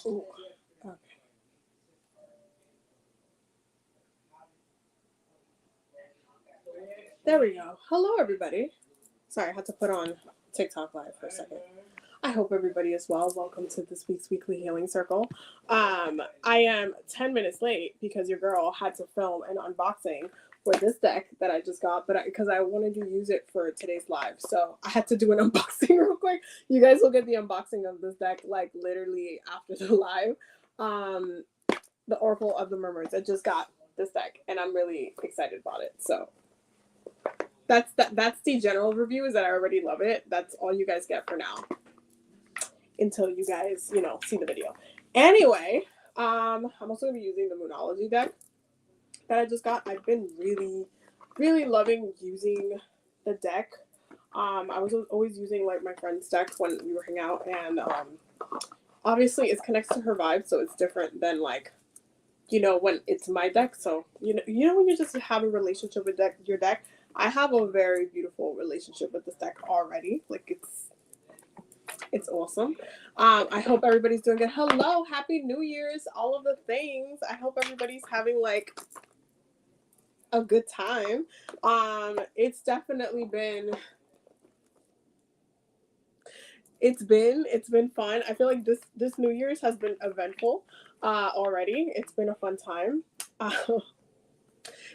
Ooh, okay. There we go. Hello, everybody. Sorry, I had to put on TikTok live for a second. I hope everybody is well. Welcome to this week's weekly healing circle. I am 10 minutes late because your girl had to film an unboxing for this deck that I just got, but because I wanted to use it for today's live, so I had to do an unboxing real quick. You guys will get the unboxing of this deck like literally after the live. Um, the Oracle of the Murmurs. I just got this deck, and I'm really excited about it. So that's the general review. Is that I already love it. That's all you guys get for now until you guys, see the video. Anyway, I'm also gonna be using the Moonology deck that I just got. I've been really, really loving using the deck. I was always using like my friend's deck when we were hanging out, and obviously it's connects to her vibe, so it's different than like, when it's my deck. So when you just have a relationship with your deck. I have a very beautiful relationship with this deck already. Like it's awesome. I hope everybody's doing good. Hello, happy New Year's, all of the things. I hope everybody's having like a good time. It's definitely been it's been fun. I feel like this New Year's has been eventful already. It's been a fun time. Uh,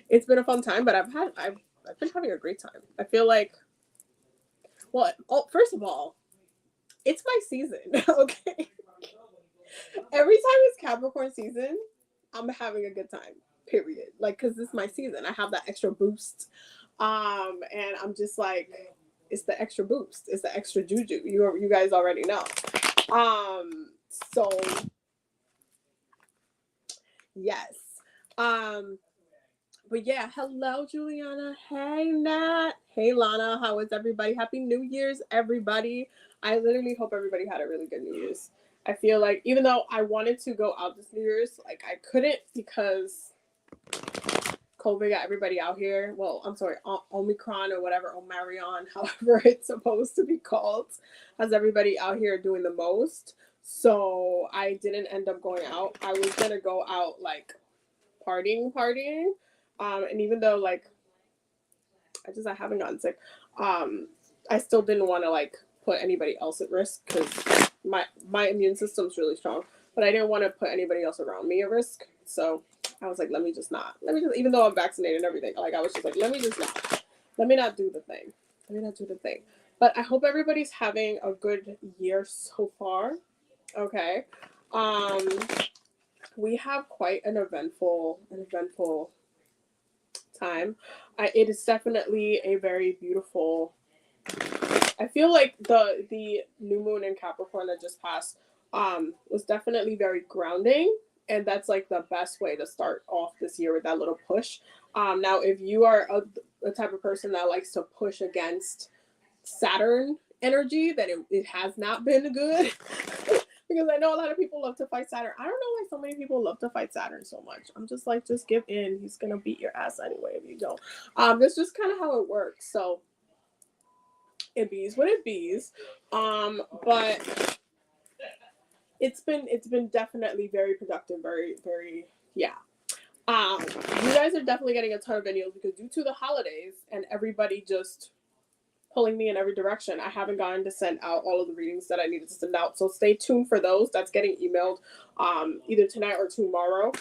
it's been a fun time, but I've been having a great time. I feel like first of all, it's my season. Okay. Every time it's Capricorn season, I'm having a good time. Period. Like, cause this is my season. I have that extra boost. And I'm just like, it's the extra boost. It's the extra juju. You guys already know. So yes. Um, but yeah, hello Juliana. Hey Nat. Hey Lana. How is everybody? Happy New Year's, everybody. I literally hope everybody had a really good New Year's. I feel like even though I wanted to go out this New Year's, like I couldn't because COVID got everybody out here. Well, I'm sorry, Omicron or whatever, Omarion, however it's supposed to be called, has everybody out here doing the most. So I didn't end up going out. I was gonna go out like partying. And even though like I haven't gotten sick, I still didn't want to like put anybody else at risk because my immune system's really strong. But I didn't want to put anybody else around me at risk. So I was like, let me just not. Let me just, even though I'm vaccinated and everything, like I was just like, let me just not. Let me not do the thing. Let me not do the thing. But I hope everybody's having a good year so far. Okay. Um, we have quite an eventful time. It is definitely a very beautiful. I feel like the new moon in Capricorn that just passed was definitely very grounding, and that's like the best way to start off this year with that little push. Now, if you are a type of person that likes to push against Saturn energy, then it has not been good. Because I know a lot of people love to fight Saturn. I don't know why so many people love to fight Saturn so much. I'm just like, just give in. He's gonna beat your ass anyway if you don't. That's just kind of how it works. So it bees what it bees. But it's been definitely very productive, very yeah. You guys are definitely getting a ton of videos because due to the holidays and everybody just pulling me in every direction, I haven't gotten to send out all of the readings that I needed to send out. So stay tuned for those. That's getting emailed either tonight or tomorrow.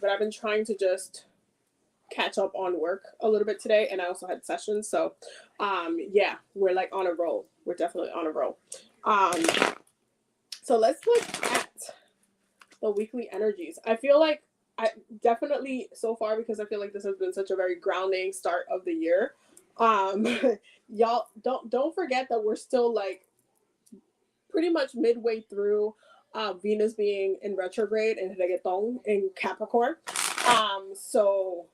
But I've been trying to just catch up on work a little bit today, and I also had sessions. So yeah, we're like on a roll. We're definitely on a roll. So let's look at the weekly energies. I feel like I definitely so far, because I feel like this has been such a very grounding start of the year. Um, y'all don't forget that we're still like pretty much midway through Venus being in retrograde and reggaeton in Capricorn. So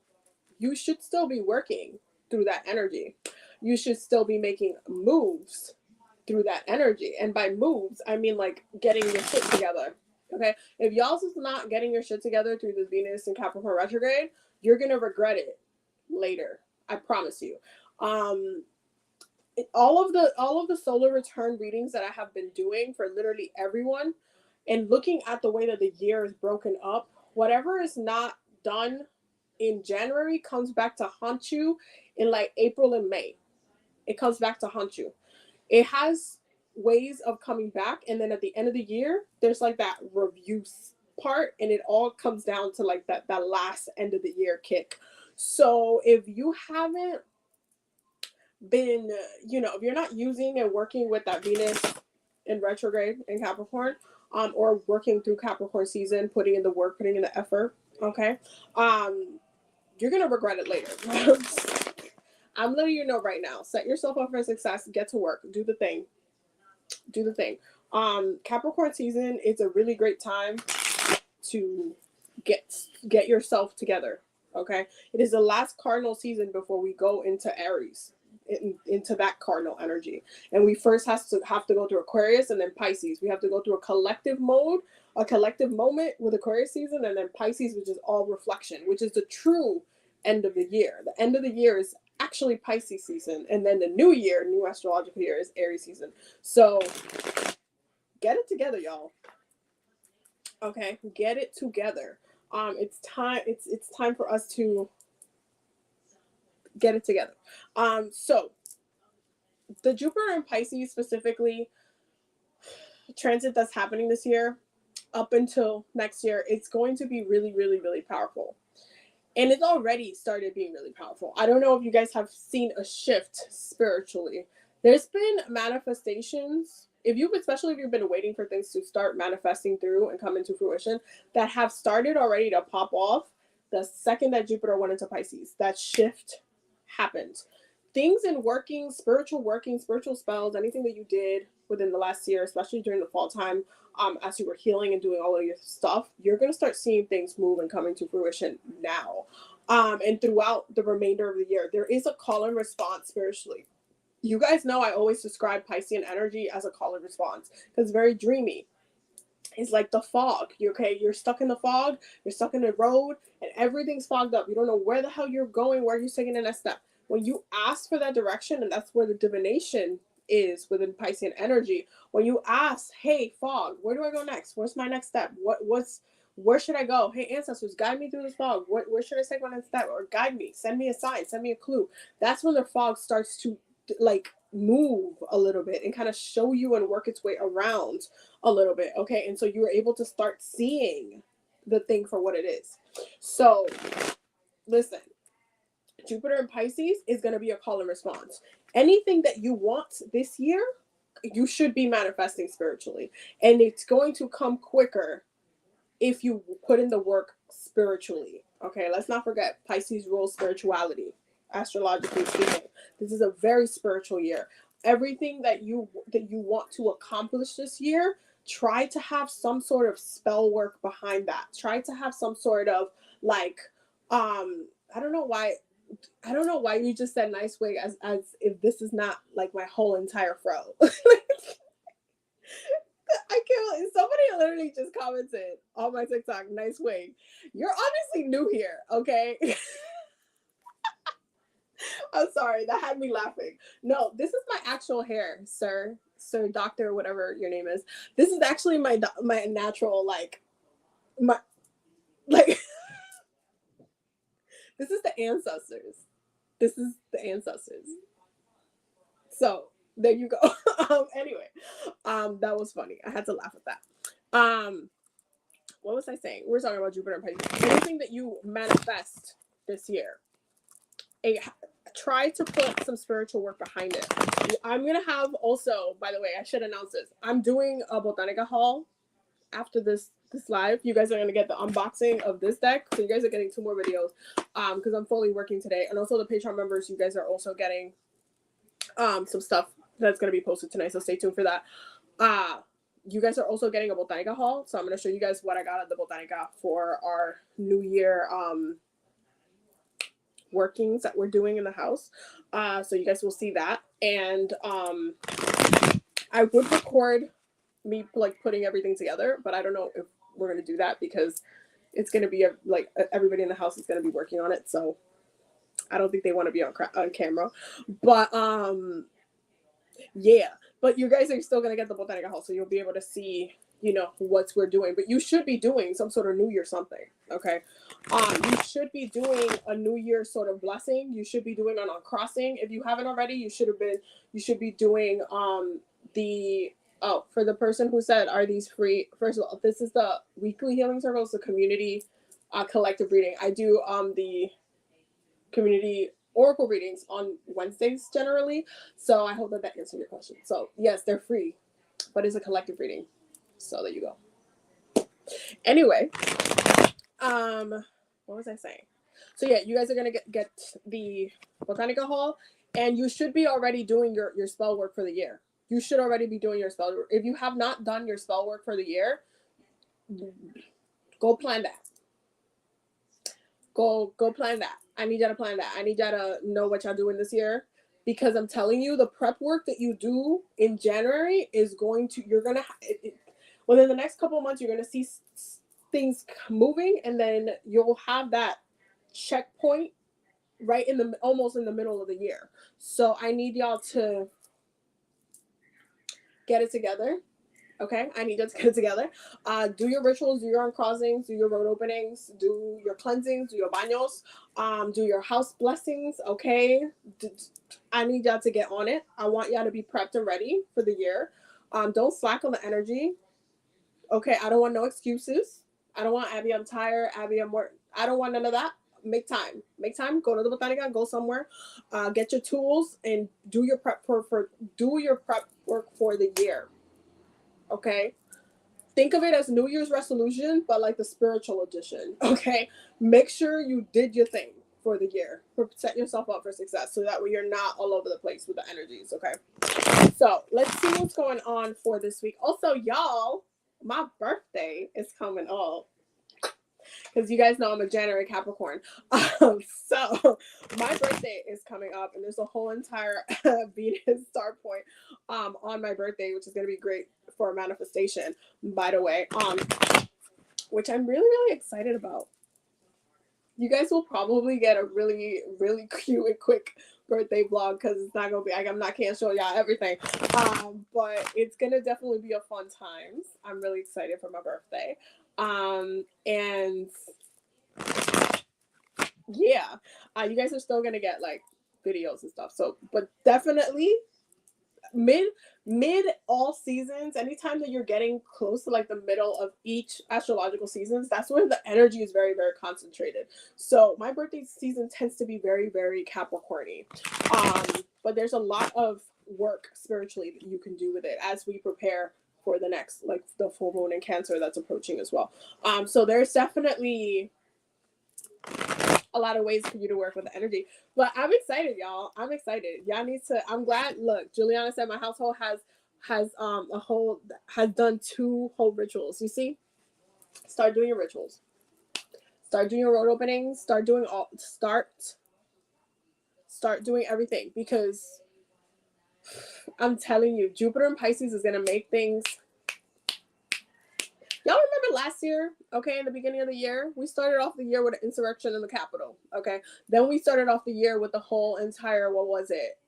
you should still be working through that energy. You should still be making moves through that energy. And by moves, I mean like getting your shit together. Okay? If y'all's is not getting your shit together through this Venus and Capricorn retrograde, you're gonna regret it later. I promise you. Um, all of the solar return readings that I have been doing for literally everyone And looking at the way that the year is broken up, whatever is not done in January comes back to haunt you in like April and May. It comes back to haunt you. It has ways of coming back, and then at the end of the year, there's like that review part, and it all comes down to like that last end of the year kick. So if you haven't been, if you're not using and working with that Venus in retrograde in Capricorn, or working through Capricorn season, putting in the work, putting in the effort, okay, you're gonna regret it later. I'm letting you know right now. Set yourself up for success. Get to work. Do the thing. Do the thing. Capricorn season is a really great time to get yourself together. Okay, it is the last cardinal season before we go into Aries, into that cardinal energy, and we first have to go through Aquarius and then Pisces. We have to go through a collective mode, a collective moment with Aquarius season, and then Pisces, which is all reflection, which is the true end of the year. The end of the year is actually Pisces season, and then the new year, new astrological year, is Aries season. So get it together, y'all. Okay, get it together. It's time. It's time for us to get it together. So the Jupiter and Pisces specifically transit that's happening this year, up until next year, it's going to be really, really, really powerful. And it's already started being really powerful. I don't know if you guys have seen a shift spiritually. There's been manifestations, especially if you've been waiting for things to start manifesting through and come into fruition, that have started already to pop off the second that Jupiter went into Pisces. That shift happened. Things in working, spiritual spells, anything that you did within the last year, especially during the fall time, as you were healing and doing all of your stuff, you're going to start seeing things move and coming to fruition now. And throughout the remainder of the year, there is a call and response spiritually. You guys know I always describe Piscean energy as a call and response because it's very dreamy. It's like the fog. You're stuck in the fog, you're stuck in the road, and everything's fogged up. You don't know where the hell you're going, where you're taking the next step. When you ask for that direction, and that's where the divination is within Piscean energy. When you ask, hey, fog, where do I go next? What's my next step? Where should I go? Hey, ancestors, guide me through this fog. Where should I take my next step? Or guide me, send me a sign, send me a clue. That's when the fog starts to like move a little bit and kind of show you and work its way around a little bit. Okay. And so you were able to start seeing the thing for what it is. So listen, Jupiter in Pisces is going to be a call and response. Anything that you want this year, you should be manifesting spiritually. And it's going to come quicker if you put in the work spiritually. Okay, let's not forget Pisces rules spirituality, astrologically speaking. This is a very spiritual year. Everything that you want to accomplish this year, try to have some sort of spell work behind that. Try to have some sort of like, I don't know why you just said nice wig as if this is not like my whole entire fro. I can't. Somebody literally just commented on my TikTok, nice wig. You're obviously new here, okay? I'm sorry, that had me laughing. No, this is my actual hair, sir, doctor, whatever your name is. This is actually my natural, my this is the ancestors. This is the ancestors. So there you go. Anyway, that was funny. I had to laugh at that. What was I saying? We're talking about Jupiter and Pisces. Anything that you manifest this year, try to put some spiritual work behind it. I'm gonna have also, by the way, I should announce this. I'm doing a Botanica haul after this live. You guys are gonna get the unboxing of this deck. So you guys are getting 2 more videos because I'm fully working today. And also the Patreon members, you guys are also getting some stuff that's gonna be posted tonight. So stay tuned for that. You guys are also getting a Botanica haul. So I'm gonna show you guys what I got at the Botanica for our New Year workings that we're doing in the house. So you guys will see that. And I would record me like putting everything together, but I don't know if we're gonna do that because it's gonna be everybody in the house is gonna be working on it, so I don't think they want to be on camera. But yeah, but you guys are still gonna get the Botanica haul, so you'll be able to see you know, what we're doing. But you should be doing some sort of New Year something, okay? You should be doing a New Year sort of blessing. You should be doing it on crossing. If you haven't already, you should be doing the for the person who said, are these free? First of all, this is the weekly healing circles, the community collective reading. I do the community oracle readings on Wednesdays generally. So I hope that that answered your question. So yes, they're free, but it's a collective reading. So there you go. Anyway, what was I saying? So yeah, you guys are gonna get the Botanica Hall, and you should be already doing your spell work for the year. You should already be doing your spell work. If you have not done your spell work for the year, go plan that. Go plan that. I need y'all to plan that. I need y'all to know what y'all doing this year, because I'm telling you, the prep work that you do in January is going to, you're gonna within the next couple of months, you're gonna see things moving, and then you'll have that checkpoint right in the almost in the middle of the year. So I need y'all to get it together. Okay, I need y'all to get it together. Do your rituals, do your uncrossings, do your road openings, do your cleansings, do your baños, do your house blessings. Okay, I need y'all to get on it. I want y'all to be prepped and ready for the year. Don't slack on the energy. Okay, I don't want no excuses. I don't want Abby, I'm tired. Abby, I'm work. I don't want none of that. Make time. Make time. Go to the Botanica. Go somewhere. Get your tools and do your prep do your prep work for the year. Okay. Think of it as New Year's resolution, but like the spiritual edition. Okay. Make sure you did your thing for the year. Set yourself up for success, so that way you're not all over the place with the energies. Okay. So let's see what's going on for this week. Also, y'all, my birthday is coming up, because you guys know I'm a January Capricorn. So my birthday is coming up, and there's a whole entire Venus star point on my birthday, which is going to be great for a manifestation, by the way, which I'm really, really excited about. You guys will probably get a really, really cute and quick birthday vlog, because it's not gonna be like can't show y'all everything, but it's gonna definitely be a fun time. I'm really excited for my birthday, and yeah, you guys are still gonna get like videos and stuff. So, but definitely mid all seasons, anytime that you're getting close to like the middle of each astrological seasons, that's when the energy is very, very concentrated. So my birthday season tends to be very, very Capricorny, but there's a lot of work spiritually that you can do with it as we prepare for the next, like the full moon in Cancer that's approaching as well. So there's definitely a lot of ways for you to work with the energy. But I'm excited, y'all. I'm excited. Y'all need to, I'm glad. Look, Juliana said my household has done 2 whole rituals. You see? Start doing your rituals. Start doing your road openings. Start doing everything, because I'm telling you, Jupiter and Pisces is gonna make things. Y'all remember last year, okay, in the beginning of the year, we started off the year with an insurrection in the Capitol, okay? Then we started off the year with the whole entire, what was it?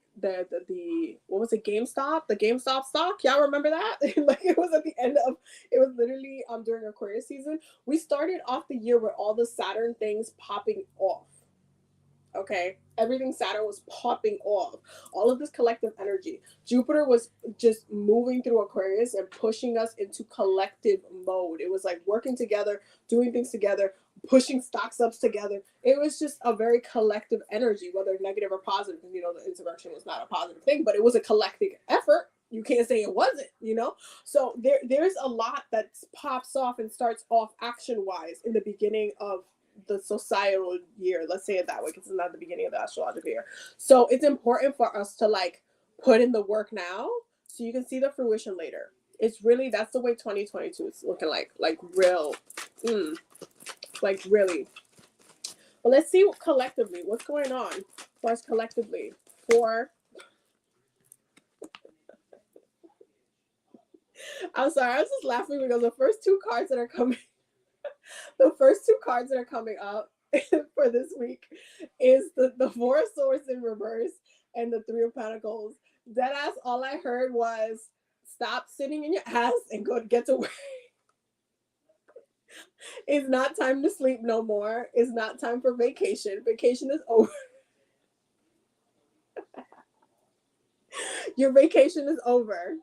What was it, GameStop? The GameStop stock? Y'all remember that? Like, it was at the end of, it was literally during Aquarius season. We started off the year with all the Saturn things popping off. Okay, everything Saturn was popping off, all of this collective energy. Jupiter was just moving through Aquarius and pushing us into collective mode. It was like working together, doing things together, pushing stocks ups together. It was just a very collective energy, whether negative or positive, because you know the insurrection was not a positive thing, but it was a collective effort. You can't say it wasn't, you know? So there's a lot that pops off and starts off action wise in the beginning of the societal year, let's say it that way, because it's not the beginning of the astrological year. So it's important for us to like put in the work now, so you can see the fruition later. It's really, that's the way 2022 is looking like real, like really. But let's see collectively what's going on for us collectively for. I'm sorry, I was just laughing because the first 2 cards that are coming. The first 2 cards that are coming up for this week is the 4 of Swords in reverse and the 3 of Pentacles. Deadass, all I heard was stop sitting in your ass and go get to work. It's not time to sleep no more. It's not time for vacation. Vacation is over. Your vacation is over.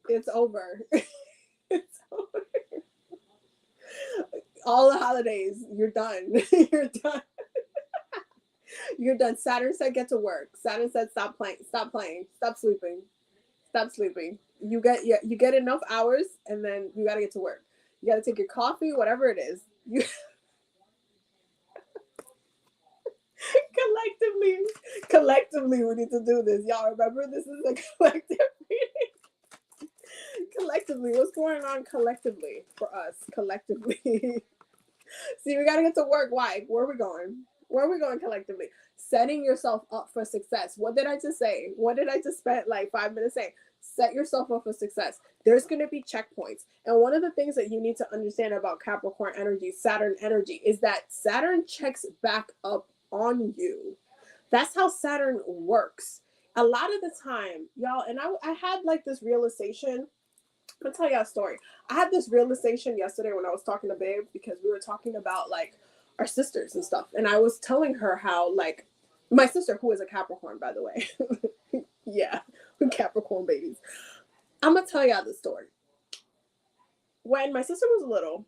It's over. It's over. All the holidays, you're done. You're done. You're done. Saturn said get to work. Saturn said stop playing. Stop playing. Stop sleeping. Stop sleeping. You get enough hours, and then you got to get to work. You got to take your coffee, whatever it is. You collectively, we need to do this. Y'all remember this is a collective meeting. Collectively, what's going on collectively for us? Collectively. See, we got to get to work. Why? Where are we going? Where are we going collectively? Setting yourself up for success. What did I just say? What did I just spend like 5 minutes saying? Set yourself up for success. There's going to be checkpoints. And one of the things that you need to understand about Capricorn energy, Saturn energy, is that Saturn checks back up on you. That's how Saturn works. A lot of the time, y'all, and I had like this realization. I'll tell you a story. I had this realization yesterday when I was talking to Babe, because we were talking about like our sisters and stuff. And I was telling her how like my sister, who is a Capricorn, by the way. Yeah, Capricorn babies. I'm going to tell y'all the story. When my sister was little,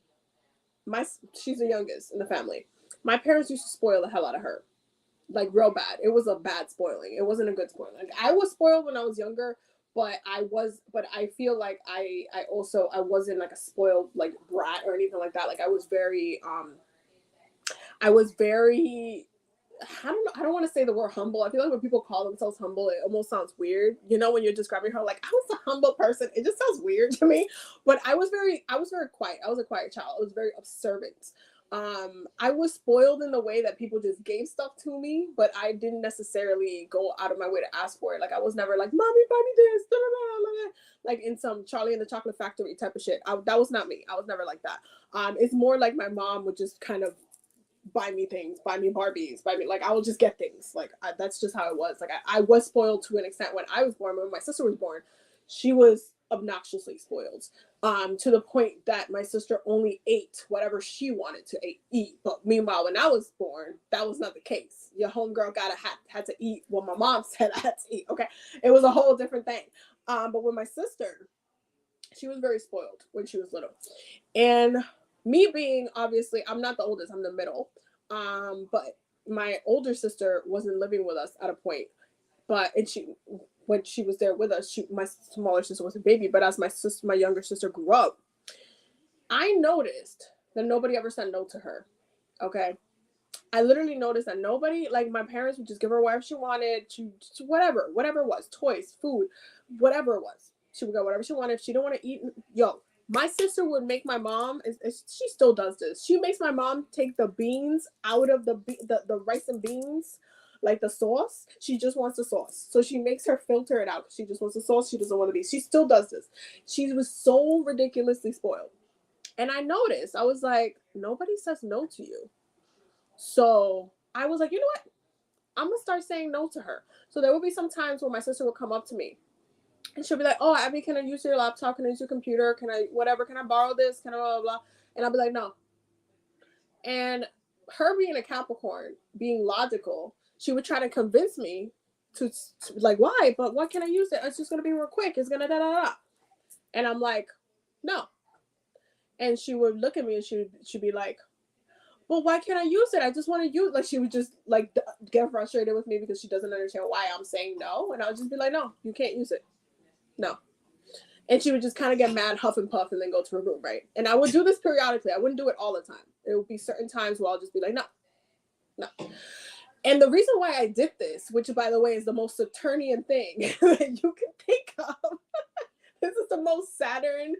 she's the youngest in the family. My parents used to spoil the hell out of her. Like real bad. It was a bad spoiling. It wasn't a good spoiling. Like, I was spoiled when I was younger, but I feel like I wasn't like a spoiled like brat or anything like that. Like I was very I don't want to say the word humble. I feel like when people call themselves humble, it almost sounds weird. You know, when you're describing her, like I was a humble person, it just sounds weird to me. But I was very quiet. I was a quiet child. I was very observant. I was spoiled in the way that people just gave stuff to me, but I didn't necessarily go out of my way to ask for it. Like I was never like, "Mommy, buy me this," da, da, da, like in some Charlie and the Chocolate Factory type of shit. That was not me. I was never like that. It's more like my mom would just kind of buy me things, buy me Barbies, buy me, like I will just get things. Like that's just how it was. Like I was spoiled to an extent when I was born. When my sister was born, she was obnoxiously spoiled, to the point that my sister only ate whatever she wanted to eat. But meanwhile, when I was born, that was not the case. Your homegirl had to eat what my mom said I had to eat. Okay, it was a whole different thing. But with my sister, she was very spoiled when she was little, and me being, obviously, I'm not the oldest, I'm the middle. But my older sister wasn't living with us at a point. When she was there with us, my smaller sister was a baby. But as my younger sister grew up, I noticed that nobody ever said no to her. Okay. I literally noticed that nobody, like my parents would just give her whatever she wanted, whatever it was, toys, food, whatever it was. She would get whatever she wanted. If she didn't want to eat, my sister would make my mom, she still does this. She makes my mom take the beans out of the rice and beans, like the sauce. She just wants the sauce. So she makes her filter it out because she just wants the sauce. She doesn't want the beans. She still does this. She was so ridiculously spoiled. And I noticed, I was like, nobody says no to you. So I was like, you know what? I'm going to start saying no to her. So there would be some times when my sister would come up to me and she'll be like, "Oh, Abby, can I use your laptop? Can I use your computer? Can I borrow this? Can I blah, blah, blah?" And I'll be like, "No." And her being a Capricorn, being logical, she would try to convince me to like, "Why? But what can I use it? It's just going to be real quick. It's going to da, da, da." And I'm like, "No." And she would look at me and she'd be like, "Well, why can't I use it? I just want to use," like she would just like get frustrated with me because she doesn't understand why I'm saying no. And I would just be like, "No, you can't use it. No." And she would just kind of get mad, huff and puff, and then go to her room, right? And I would do this periodically. I wouldn't do it all the time. There would be certain times where I'll just be like, "No, no." And the reason why I did this, which by the way is the most Saturnian thing that you can think of, this is the most Saturn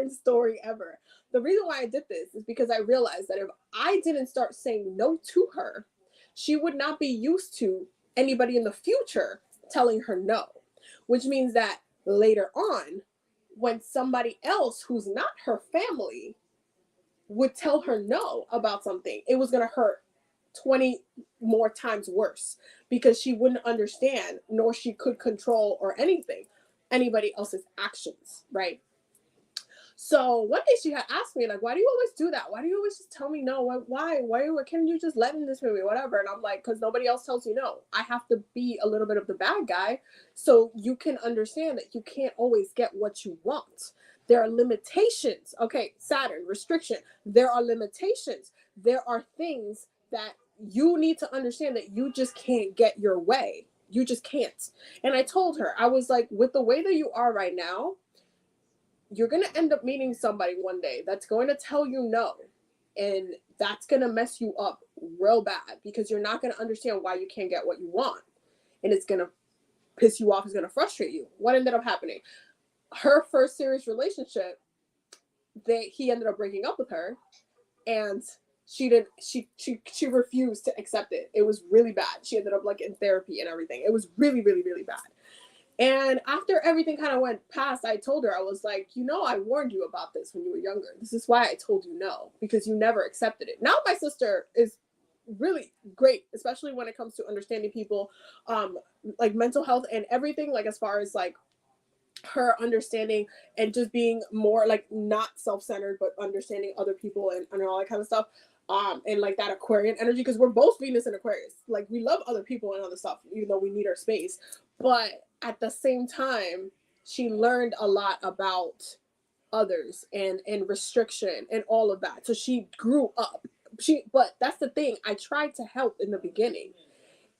story ever. The reason why I did this is because I realized that if I didn't start saying no to her, she would not be used to anybody in the future telling her no, which means that later on, when somebody else who's not her family would tell her no about something, it was going to hurt 20 more times worse because she wouldn't understand, nor she could control or anybody else's actions, right? So one day she had asked me, like, why do you always do that? Why do you always just tell me no? Why can you just let in this movie, whatever? And I'm like, because nobody else tells you no. I have to be a little bit of the bad guy so you can understand that you can't always get what you want. There are limitations. Okay, Saturn, restriction. There are limitations. There are things that you need to understand that you just can't get your way. You just can't. And I told her, I was like, with the way that you are right now, you're going to end up meeting somebody one day that's going to tell you no. And that's going to mess you up real bad because you're not going to understand why you can't get what you want. And it's going to piss you off. It's going to frustrate you. What ended up happening? Her first serious relationship, he ended up breaking up with her, and she refused to accept it. It was really bad. She ended up like in therapy and everything. It was really, really, really bad. And after everything kind of went past, I told her, I was like, I warned you about this when you were younger. This is why I told you no, because you never accepted it. Now my sister is really great, especially when it comes to understanding people, like mental health and everything, like as far as like her understanding and just being more like not self-centered, but understanding other people and all that kind of stuff. And like that Aquarian energy, because we're both Venus and Aquarius. Like we love other people and other stuff, even though we need our space. But at the same time, she learned a lot about others and restriction and all of that. So she grew up. But that's the thing. I tried to help in the beginning.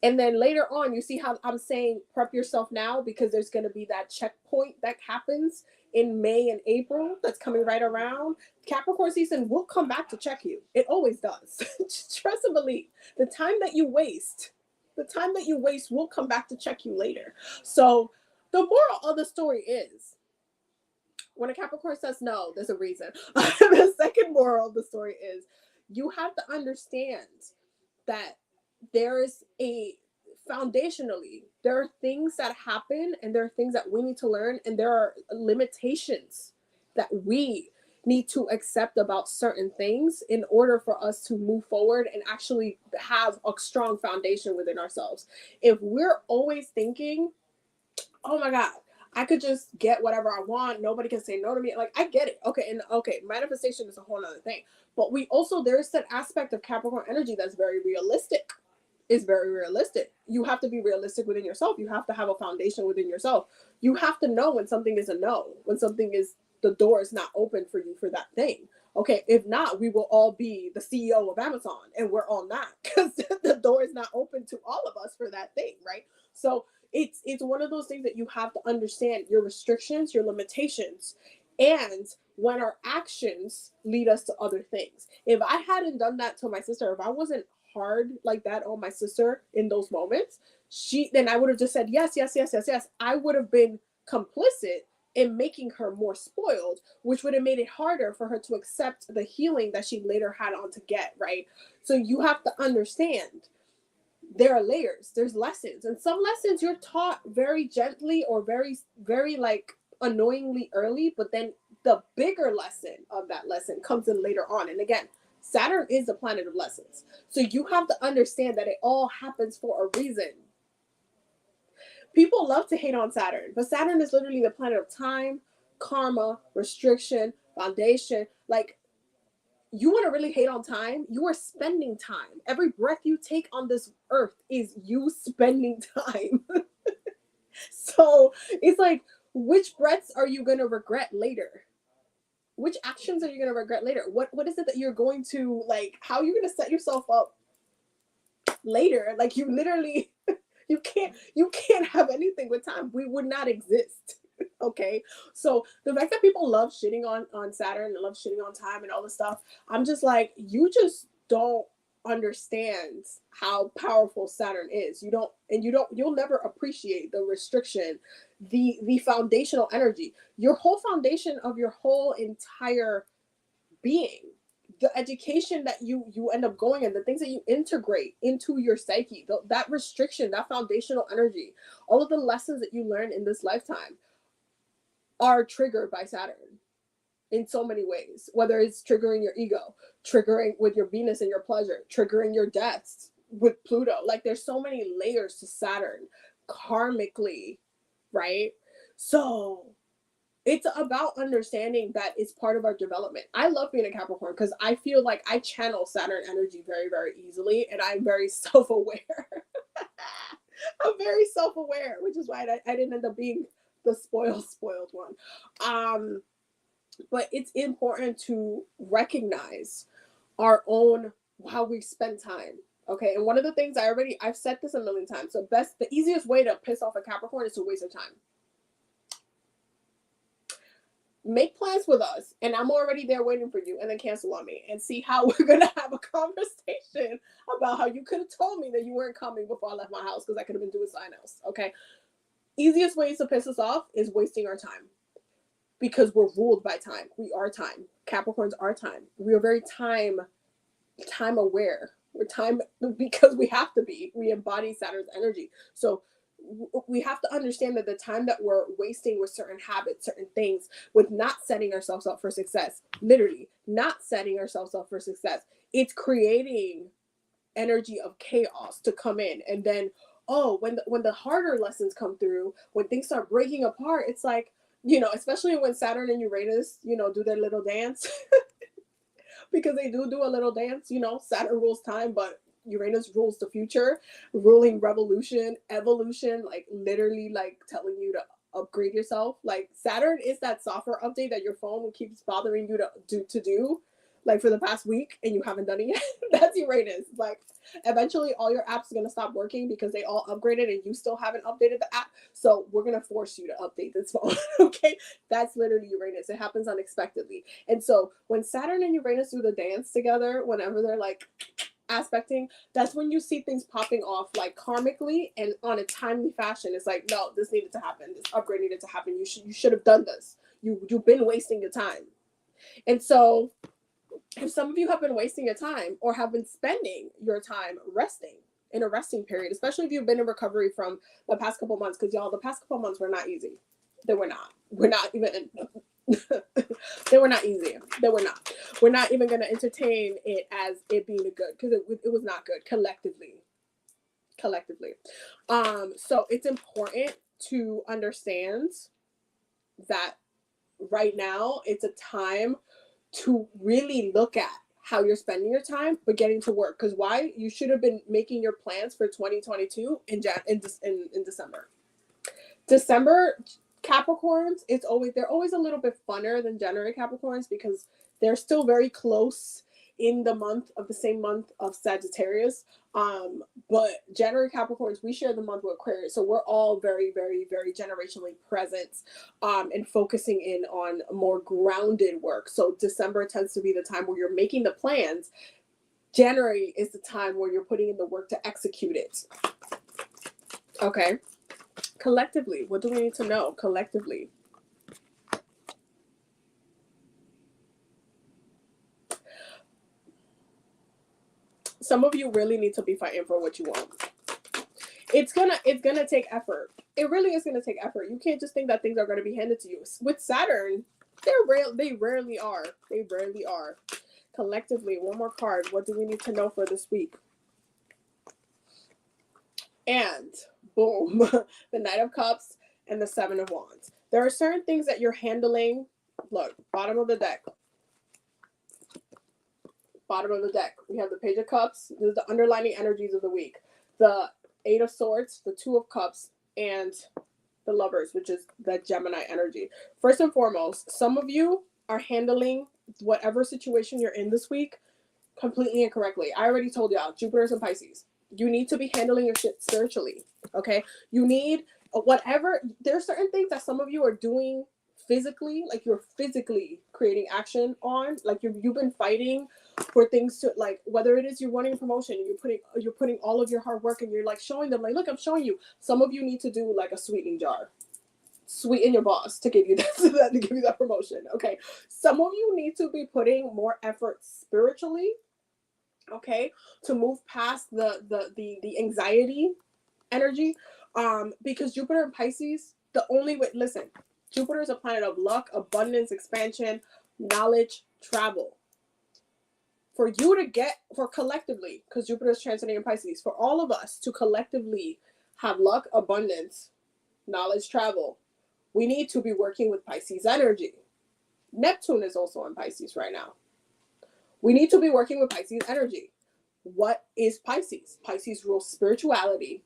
And then later on, you see how I'm saying prep yourself now, because there's going to be that checkpoint that happens in May and April that's coming right around. Capricorn season will come back to check you. It always does. Trust and believe. The time that you waste will come back to check you later. So the moral of the story is, when a Capricorn says no, there's a reason. The second moral of the story is, you have to understand that there is foundationally, there are things that happen and there are things that we need to learn, and there are limitations that we need to accept about certain things in order for us to move forward and actually have a strong foundation within ourselves. If we're always thinking, oh my God, I could just get whatever I want, nobody can say no to me. Like, I get it. Okay, manifestation is a whole other thing. But there's that aspect of Capricorn energy that's very realistic. Is very realistic. You have to be realistic within yourself. You have to have a foundation within yourself. You have to know when something is a no, when something is, the door is not open for you for that thing. Okay, if not, we will all be the CEO of Amazon, and we're all not, because the door is not open to all of us for that thing, right? So it's one of those things that you have to understand your restrictions, your limitations, and when our actions lead us to other things. If I hadn't done that to my sister, if I wasn't hard like that on my sister in those moments, then I would have just said yes, yes, yes, yes, yes. I would have been complicit in making her more spoiled, which would have made it harder for her to accept the healing that she later had on to get, right? So you have to understand there are layers, there's lessons, and some lessons you're taught very gently or very, very like annoyingly early, but then the bigger lesson of that lesson comes in later on. And again, Saturn is the planet of lessons. So you have to understand that it all happens for a reason. People love to hate on Saturn, but Saturn is literally the planet of time, karma, restriction, foundation. Like, you want to really hate on time? You are spending time. Every breath you take on this earth is you spending time. So it's like, which breaths are you going to regret later? Which actions are you going to regret later? What is it that you're going to, like, how are you going to set yourself up later? Like, you literally, you can't have anything with time. We would not exist. Okay, so the fact that people love shitting on Saturn and love shitting on time and all this stuff, I'm just like, you just don't understand how powerful Saturn is. You'll never appreciate the restriction, the foundational energy, your whole foundation of your whole entire being, the education that you end up going in, the things that you integrate into your psyche, that restriction, that foundational energy, all of the lessons that you learn in this lifetime are triggered by Saturn in so many ways, whether it's triggering your ego, triggering with your Venus and your pleasure, triggering your deaths with Pluto. Like, there's so many layers to Saturn karmically, right? So it's about understanding that it's part of our development. I love being a Capricorn because I feel like I channel Saturn energy very, very easily, and I'm very self-aware. I'm very self-aware, which is why I didn't end up being the spoiled one. But it's important to recognize our own how we spend time. Okay, and one of the things I've said this a million times. So the easiest way to piss off a Capricorn is to waste their time. Make plans with us, and I'm already there waiting for you, and then cancel on me and see how we're gonna have a conversation about how you could have told me that you weren't coming before I left my house because I could have been doing something else. Okay, easiest ways to piss us off is wasting our time because we're ruled by time. We are time. Capricorns are time. We are very time aware. We're time because we have to be. We embody Saturn's energy. So we have to understand that the time that we're wasting with certain habits, certain things, with not setting ourselves up for success, literally not setting ourselves up for success, it's creating energy of chaos to come in. And then, when the harder lessons come through, when things start breaking apart, it's like, especially when Saturn and Uranus, do their little dance. Because they do a little dance. Saturn rules time, but Uranus rules the future, ruling revolution, evolution, like literally like telling you to upgrade yourself. Like Saturn is that software update that your phone keeps bothering you to do like for the past week and you haven't done it yet. That's Uranus. Like eventually all your apps are going to stop working because they all upgraded and you still haven't updated the app. So we're going to force you to update this phone. Okay. That's literally Uranus. It happens unexpectedly. And so when Saturn and Uranus do the dance together, whenever they're like aspecting, that's when you see things popping off like karmically and on a timely fashion. It's like, no, this needed to happen. This upgrade needed to happen. You should have done this. You've been wasting your time. And so if some of you have been wasting your time or have been spending your time resting in a resting period, especially if you've been in recovery from the past couple months, because y'all, the past couple months were not easy. They were not. We're not even. They were not easy. They were not. We're not even going to entertain it as it being a good, because it was not good collectively. So it's important to understand that right now it's a time to really look at how you're spending your time, but getting to work. Because why? You should have been making your plans for 2022 in December. December Capricorns, they're always a little bit funner than January Capricorns because they're still very close in the same month of Sagittarius. But January Capricorns, we share the month with Aquarius, so we're all very, very, very generationally present, and focusing in on more grounded work. So December tends to be the time where you're making the plans. January is the time where you're putting in the work to execute it. Okay. Collectively, what do we need to know collectively? Some of you really need to be fighting for what you want. It's gonna take effort. It really is gonna take effort. You can't just think that things are gonna be handed to you. With Saturn, they rarely are. They rarely are. Collectively, one more card. What do we need to know for this week? And boom, the Knight of Cups and the Seven of Wands. There are certain things that you're handling. Look, bottom of the deck. Bottom of the deck. We have the Page of Cups. This is the underlining energies of the week. The Eight of Swords, the Two of Cups, and the Lovers, which is the Gemini energy. First and foremost, some of you are handling whatever situation you're in this week completely incorrectly. I already told y'all, Jupiter's in Pisces. You need to be handling your shit spiritually, okay? You need whatever. There are certain things that some of you are doing physically, like you're physically creating action on, like you've been fighting for things to, like, whether it is you're wanting a promotion and you're putting all of your hard work and you're like showing them, like, look, I'm showing you. Some of you need to do like a sweetening jar. Sweeten your boss to give you that promotion, okay? Some of you need to be putting more effort spiritually, okay, to move past the anxiety energy, because Jupiter and Pisces, the only way, listen, Jupiter is a planet of luck, abundance, expansion, knowledge, travel. For you to for collectively, because Jupiter is transiting in Pisces, for all of us to collectively have luck, abundance, knowledge, travel, We need to be working with Pisces energy. Neptune is also in Pisces right now. We need to be working with Pisces energy. What is Pisces? Pisces rules spirituality,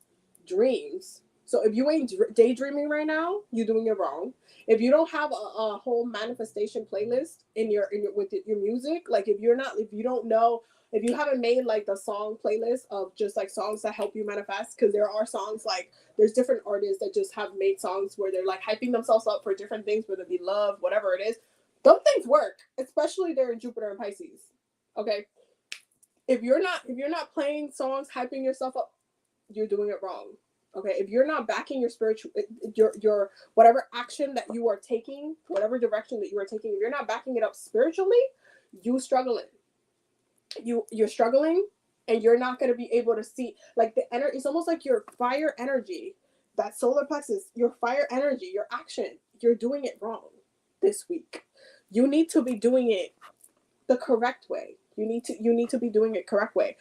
dreams. So if you ain't daydreaming right now, you're doing it wrong. If you don't have a whole manifestation playlist in your with your music, like if you don't know, if you haven't made like the song playlist of just like songs that help you manifest, because there are songs like there's different artists that just have made songs where they're like hyping themselves up for different things, whether it be love, whatever it is. Those things work, especially they're in Jupiter and Pisces. Okay, if you're not playing songs hyping yourself up, you're doing it wrong. Okay, if you're not backing your spiritual your whatever action that you are taking, whatever direction that you are taking, if you're not backing it up spiritually, you're struggling, and you're not going to be able to see like the energy. It's almost like your fire energy, that solar plexus, your fire energy, your action, you're doing it wrong this week. You need to be doing it the correct way. You need to be doing it correct way.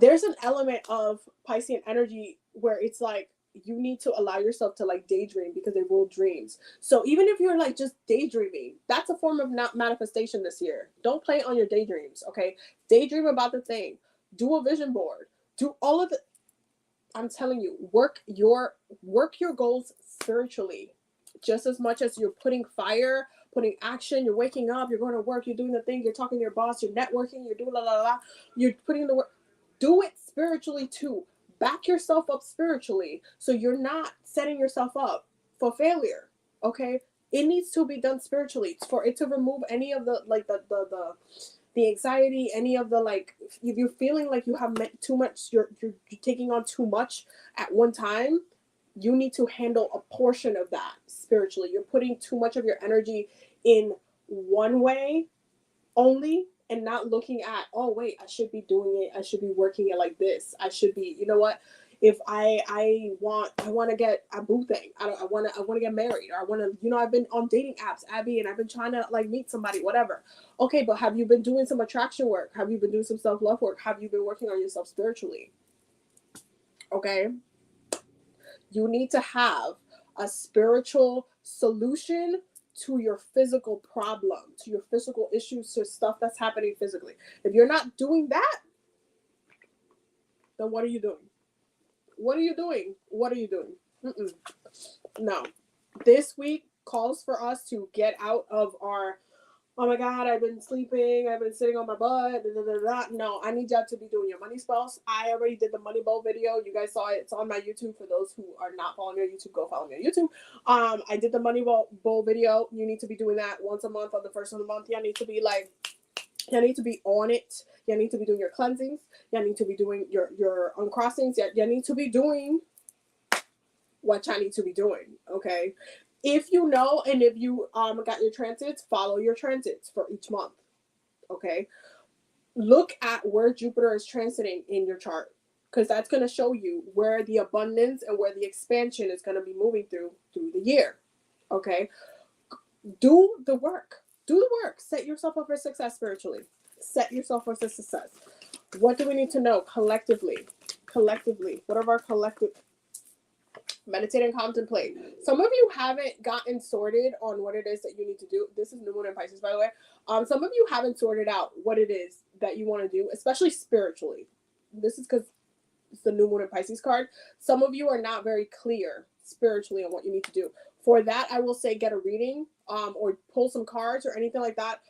There's an element of Piscean energy where it's like you need to allow yourself to like daydream because they rule dreams. So even if you're like just daydreaming, that's a form of not manifestation this year. Don't play on your daydreams, okay? Daydream about the thing. Do a vision board. Do all of the. I'm telling you, work your goals spiritually, just as much as you're putting fire, putting action. You're waking up. You're going to work. You're doing the thing. You're talking to your boss. You're networking. You're doing la la la. You're putting the work. Do it spiritually too. Back yourself up spiritually so you're not setting yourself up for failure. Okay? It needs to be done spiritually for it to remove any of the like the anxiety, any of the like if you're feeling like you have too much, you're taking on too much at one time, you need to handle a portion of that spiritually. You're putting too much of your energy in one way only and not looking at, oh wait, I should be doing it, I should be working it like this, I should be, you know what, if I want to get a boo thing, I want to get married, or I want to, you know, I've been on dating apps, Abby, and I've been trying to like meet somebody, whatever. Okay, but have you been doing some attraction work? Have you been doing some self-love work? Have you been working on yourself spiritually? Okay, you need to have a spiritual solution to your physical problem, to your physical issues, to stuff that's happening physically. If you're not doing that, then what are you doing? What are you doing? What are you doing? Mm-mm. No. This week calls for us to get out of our, oh my God, I've been sleeping, I've been sitting on my butt, da, da, da, da. No, I need y'all to be doing your money spells. I already did the money bowl video. You guys saw it. It's on my YouTube. For those who are not following me on YouTube, go follow me on YouTube. I did the money bowl video. You need to be doing that once a month on the first of the month. Y'all need to be like, y'all need to be on it. Y'all need to be doing your cleansings. Y'all need to be doing your uncrossings. Y'all need to be doing what y'all need to be doing, okay? If you know, and if you got your transits, follow your transits for each month, okay? Look at where Jupiter is transiting in your chart, because that's going to show you where the abundance and where the expansion is going to be moving through the year, okay? Do the work. Do the work. Set yourself up for success spiritually. Set yourself up for success. What do we need to know collectively? Collectively, what are our collective? Meditate and contemplate. Some of you haven't gotten sorted on what it is that you need to do. This is New Moon in Pisces, by the way. Some of you haven't sorted out what it is that you want to do, especially spiritually. This is because it's the New Moon in Pisces card. Some of you are not very clear spiritually on what you need to do. For that, I will say get a reading, or pull some cards or anything like that.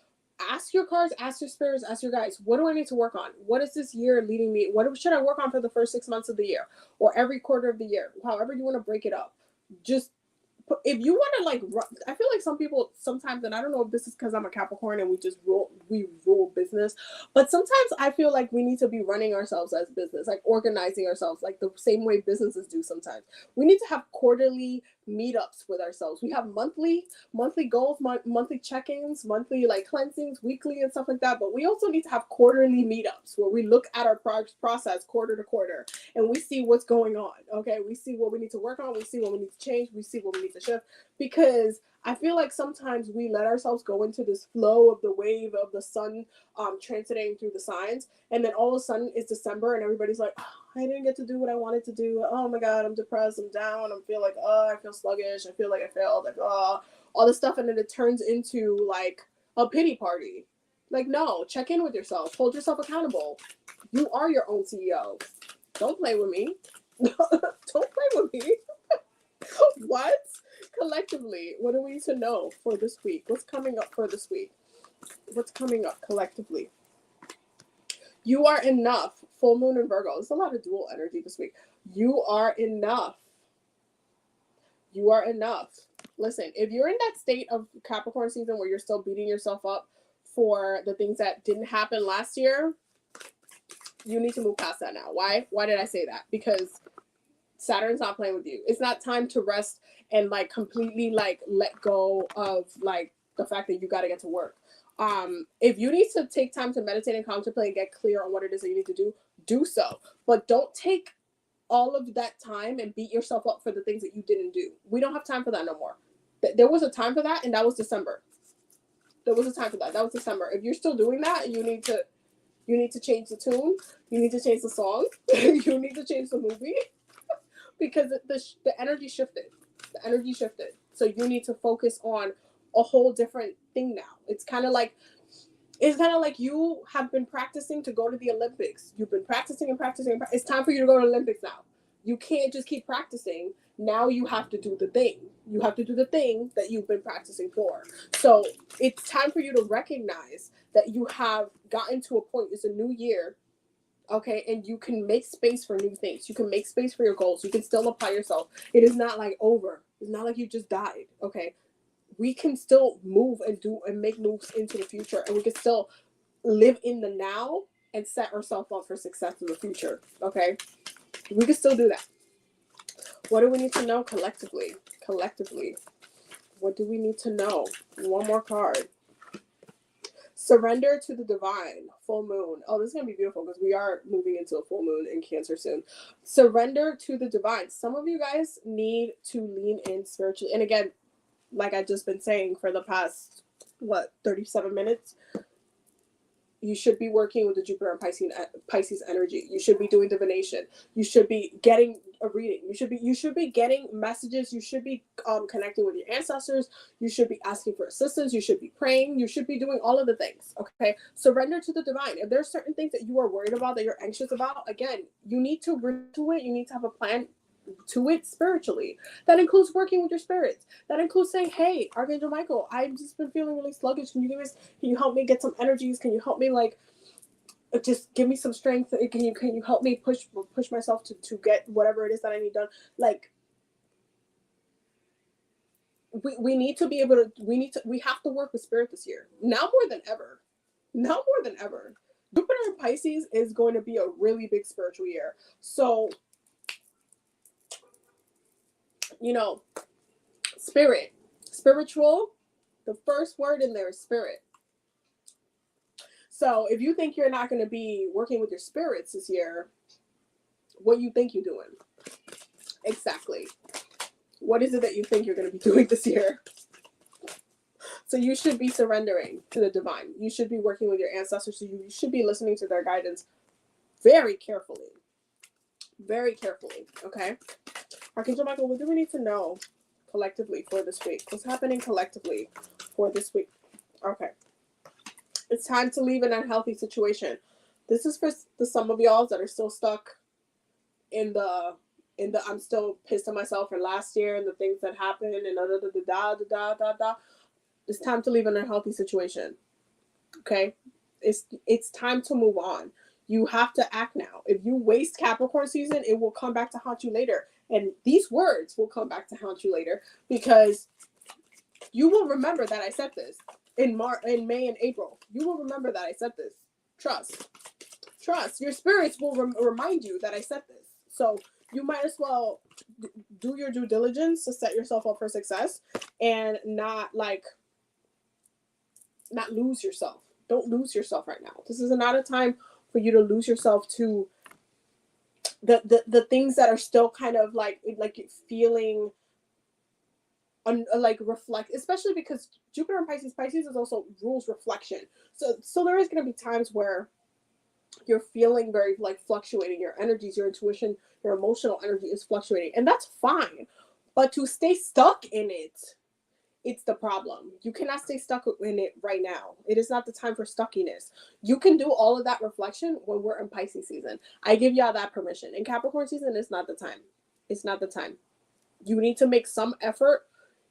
Ask your cards, ask your spirits, ask your guides, what do I need to work on? What is this year leading me? What should I work on for the first 6 months of the year, or every quarter of the year? However you want to break it up. Just if you want to like, I feel like some people sometimes, and I don't know if this is because I'm a Capricorn and we rule business, but sometimes I feel like we need to be running ourselves as business, like organizing ourselves like the same way businesses do sometimes. We need to have quarterly meetups with ourselves. We have monthly goals, monthly check-ins, monthly like cleansings, weekly and stuff like that, but we also need to have quarterly meetups where we look at our process quarter to quarter and we see what's going on. Okay, we see what we need to work on, we see what we need to change, we see what we need to shift. because I feel like sometimes we let ourselves go into this flow of the wave of the sun transiting through the signs, and then all of a sudden it's December and everybody's like, oh, I didn't get to do what I wanted to do. Oh my God, I'm depressed, I'm down, I feel sluggish, I feel like I failed, like all this stuff, and then it turns into like a pity party. Like, no, check in with yourself, hold yourself accountable. You are your own CEO. Don't play with me. Don't play with me. What? Collectively, what do we need to know for this week? What's coming up for this week? What's coming up collectively? You are enough. Full moon in Virgo. There's a lot of dual energy this week. You are enough. You are enough. Listen, if you're in that state of Capricorn season where you're still beating yourself up for the things that didn't happen last year, you need to move past that now. Why? Why did I say that? Because Saturn's not playing with you. It's not time to rest and like completely like let go of like the fact that you got to get to work. If you need to take time to meditate and contemplate and get clear on what it is that you need to do so. But don't take all of that time and beat yourself up for the things that you didn't do. We don't have time for that no more. There was a time for that, and that was December. There was a time for that. That was December. If you're still doing that, you need to change the tune. You need to change the song. You need to change the movie. Because the energy shifted. The energy shifted. So you need to focus on a whole different thing now. It's kind of like you have been practicing to go to the Olympics. You've been practicing and practicing. It's time for you to go to the Olympics now. You can't just keep practicing. Now you have to do the thing. You have to do the thing that you've been practicing for. So it's time for you to recognize that you have gotten to a point. It's a new year. Okay, and you can make space for new things. You can make space for your goals. You can still apply yourself. It is not like over. It's not like you just died. Okay, we can still move and do and make moves into the future, and we can still live in the now and set ourselves up for success in the future. Okay, we can still do that. What do we need to know collectively? Collectively, what do we need to know? One more card. Surrender to the divine. Full moon. Oh, this is going to be beautiful because we are moving into a full moon in Cancer soon. Surrender to the divine. Some of you guys need to lean in spiritually. And again, like I've just been saying for the past, 37 minutes, you should be working with the Jupiter and Pisces energy. You should be doing divination. You should be getting a reading. You should be getting messages. You should be connecting with your ancestors. You should be asking for assistance. You should be praying. You should be doing all of the things. Okay. Surrender to the divine. If there's certain things that you are worried about, that you're anxious about, again, you need to bring to it. You need to have a plan to it spiritually. That includes working with your spirits. That includes saying, hey, Archangel Michael, I've just been feeling really sluggish. Can you help me get some energies? Can you help me just give me some strength? Can you help me push myself to get whatever it is that I need done? Like, we need to be able to, we have to work with spirit this year. Now more than ever. Jupiter in Pisces is going to be a really big spiritual year. So, spiritual, the first word in there is spirit. So if you think you're not going to be working with your spirits this year, what do you think you're doing? Exactly. What is it that you think you're going to be doing this year? So you should be surrendering to the divine. You should be working with your ancestors. So you should be listening to their guidance very carefully. Very carefully. Okay? Archangel Michael, what do we need to know collectively for this week? What's happening collectively for this week? Okay. It's time to leave an unhealthy situation. This is for some of y'all that are still stuck in the I'm still pissed at myself for last year and the things that happened and da. It's time to leave an unhealthy situation. Okay? It's time to move on. You have to act now. If you waste Capricorn season, it will come back to haunt you later. And these words will come back to haunt you later because you will remember that I said this in May and April. You will remember that I said this. Trust. Your spirits will remind you that I said this. So you might as well do your due diligence to set yourself up for success and not lose yourself. Don't lose yourself right now. This is not a time for you to lose yourself to the things that are still kind of like feeling like reflect, especially because Jupiter and Pisces is also rules reflection. So there is going to be times where you're feeling very like fluctuating, your energies, your intuition, your emotional energy is fluctuating, and that's fine. But to stay stuck in it, it's the problem. You cannot stay stuck in it right now. It is not the time for stuckiness. You can do all of that reflection when we're in Pisces season. I give y'all that permission. In Capricorn season, it's not the time. It's not the time. You need to make some effort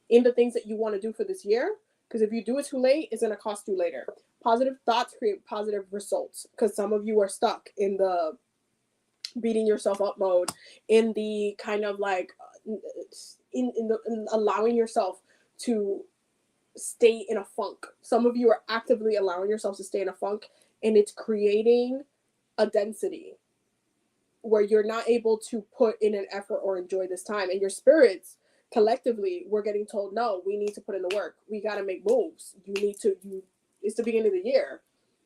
in the things that you want to do for this year, because if you do it too late, it's going to cost you later. Positive thoughts create positive results, because some of you are stuck in the beating yourself up mode, in the kind of like in allowing yourself to stay in a funk. Some of you are actively allowing yourselves to stay in a funk, and it's creating a density where you're not able to put in an effort or enjoy this time. And your spirits collectively, we're getting told, no, we need to put in the work. We got to make moves. It's the beginning of the year.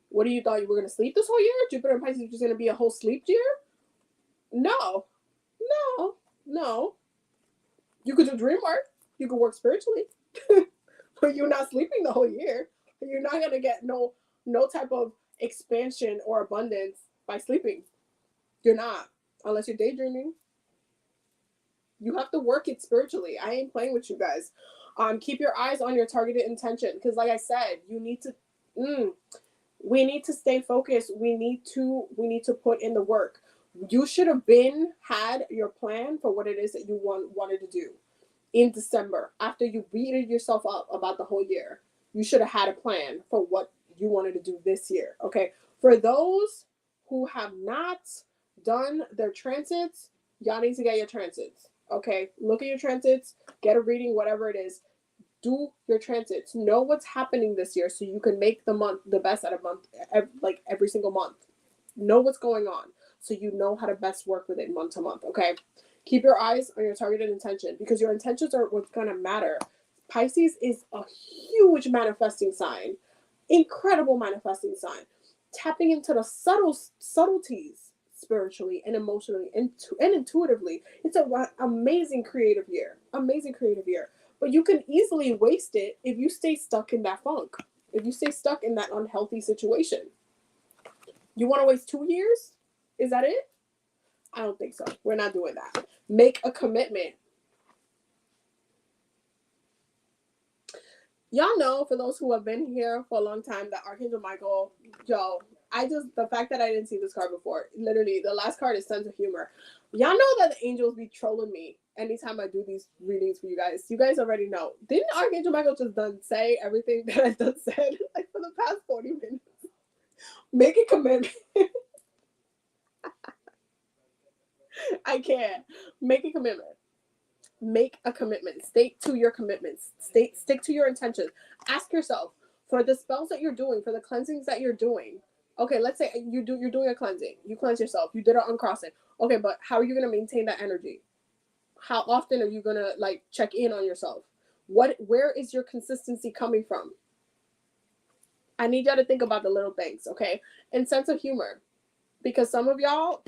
What do you thought you were going to sleep this whole year? Jupiter and Pisces is just going to be a whole sleep year? No. You could do dream work. You could work spiritually. But you're not sleeping the whole year. You're not going to get no type of expansion or abundance by sleeping. You're not, unless you're daydreaming. You have to work it spiritually. I ain't playing with you guys. Keep your eyes on your targeted intention, because like I said, you need to we need to stay focused. We need to put in the work. You should have had your plan for what it is that you wanted to do in December. After you beat yourself up about the whole year, you should have had a plan for what you wanted to do this year. Okay. For those who have not done their transits, y'all need to get your transits. Okay. Look at your transits, get a reading, whatever it is. Do your transits. Know what's happening this year so you can make the month the best out of month, like every single month. Know what's going on so you know how to best work with it month to month. Okay. Keep your eyes on your targeted intention, because your intentions are what's going to matter. Pisces is a huge manifesting sign, incredible manifesting sign, tapping into the subtleties spiritually and emotionally and intuitively. It's an amazing creative year. But you can easily waste it if you stay stuck in that funk, if you stay stuck in that unhealthy situation. You want to waste 2 years? Is that it? I don't think so. We're not doing that. Make a commitment. Y'all know, for those who have been here for a long time, that Archangel Michael, the fact that I didn't see this card before, literally, the last card is sense of humor. Y'all know that the angels be trolling me anytime I do these readings for you guys. You guys already know. Didn't Archangel Michael just done say everything that I done said like for the past 40 minutes? Make a commitment. I can't. Make a commitment. Make a commitment. Stick to your commitments. Stick to your intentions. Ask yourself, for the spells that you're doing, for the cleansings that you're doing. Okay, let's say you're doing a cleansing. You cleanse yourself. You did an uncrossing. Okay, but how are you going to maintain that energy? How often are you going to like check in on yourself? Where is your consistency coming from? I need y'all to think about the little things, okay? And sense of humor, because some of y'all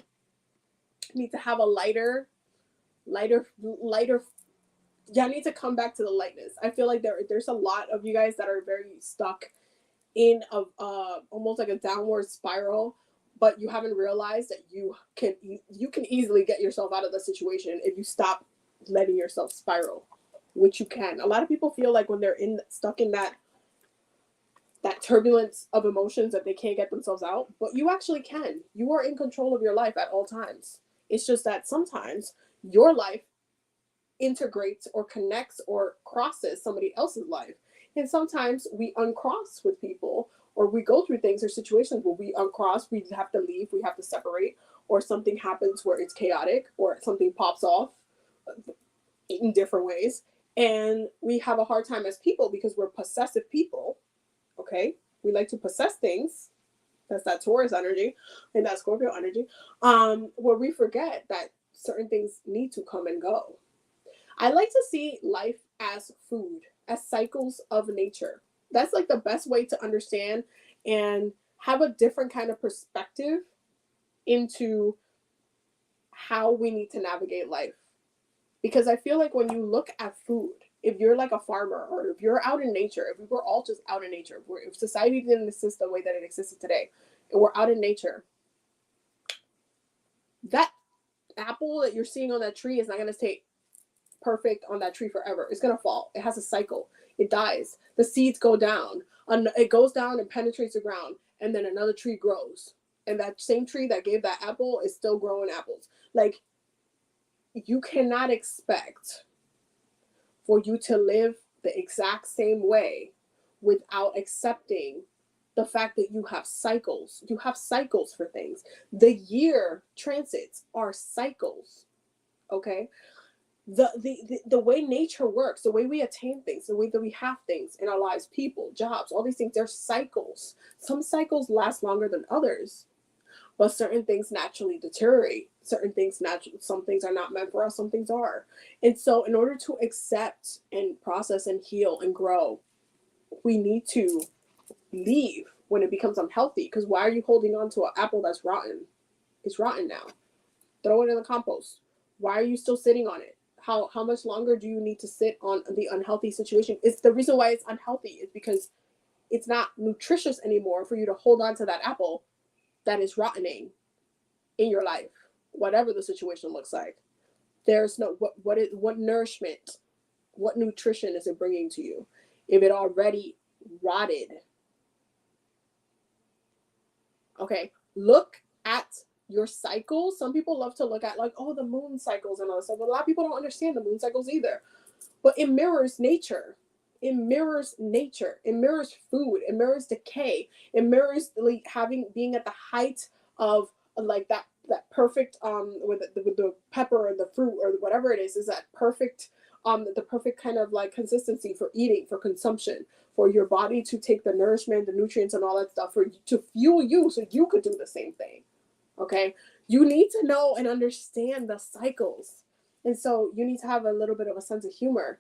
need to have a lighter. Y'all need to come back to the lightness. I feel like there's a lot of you guys that are very stuck in a almost like a downward spiral, but you haven't realized that you can easily get yourself out of the situation if you stop letting yourself spiral, which you can. A lot of people feel like when they're stuck in that turbulence of emotions that they can't get themselves out, but you actually can. You are in control of your life at all times. It's just that sometimes your life integrates or connects or crosses somebody else's life. And sometimes we uncross with people, or we go through things or situations where we uncross, we have to leave, we have to separate, or something happens where it's chaotic, or something pops off in different ways. And we have a hard time as people because we're possessive people. Okay? We like to possess things. That's that Taurus energy and that Scorpio energy, where we forget that certain things need to come and go. I like to see life as food, as cycles of nature. That's like the best way to understand and have a different kind of perspective into how we need to navigate life. Because I feel like when you look at food, if you're like a farmer, or if you're out in nature, if we were all just out in nature, if society didn't exist the way that it existed today, and we're out in nature, that apple that you're seeing on that tree is not going to stay perfect on that tree forever. It's going to fall. It has a cycle. It dies. The seeds go down. It goes down and penetrates the ground, and then another tree grows. And that same tree that gave that apple is still growing apples. Like, you cannot expect for you to live the exact same way without accepting the fact that you have cycles. You have cycles for things. The year transits are cycles. Okay? The way nature works, the way we attain things, the way that we have things in our lives, people, jobs, all these things, they're cycles. Some cycles last longer than others, but certain things naturally deteriorate. Certain things some things are not meant for us, some things are. And so in order to accept and process and heal and grow, we need to leave when it becomes unhealthy. Because why are you holding on to an apple that's rotten? It's rotten now. Throw it in the compost. Why are you still sitting on it? How much longer do you need to sit on the unhealthy situation? It's the reason why it's unhealthy is because it's not nutritious anymore for you to hold on to that apple that is rottening in your life, whatever the situation looks like. There's no what nourishment, what nutrition is it bringing to you if it already rotted? Okay, look at your cycles. Some people love to look at like, oh, the moon cycles and all this stuff. But a lot of people don't understand the moon cycles either. But it mirrors nature. It mirrors nature. It mirrors food. It mirrors decay. It mirrors like being at the height of like that perfect with the pepper or the fruit or whatever it is that perfect the perfect kind of like consistency for eating, for consumption, for your body to take the nourishment, the nutrients and all that stuff to fuel you so you could do the same thing. Okay, you need to know and understand the cycles. And so you need to have a little bit of a sense of humor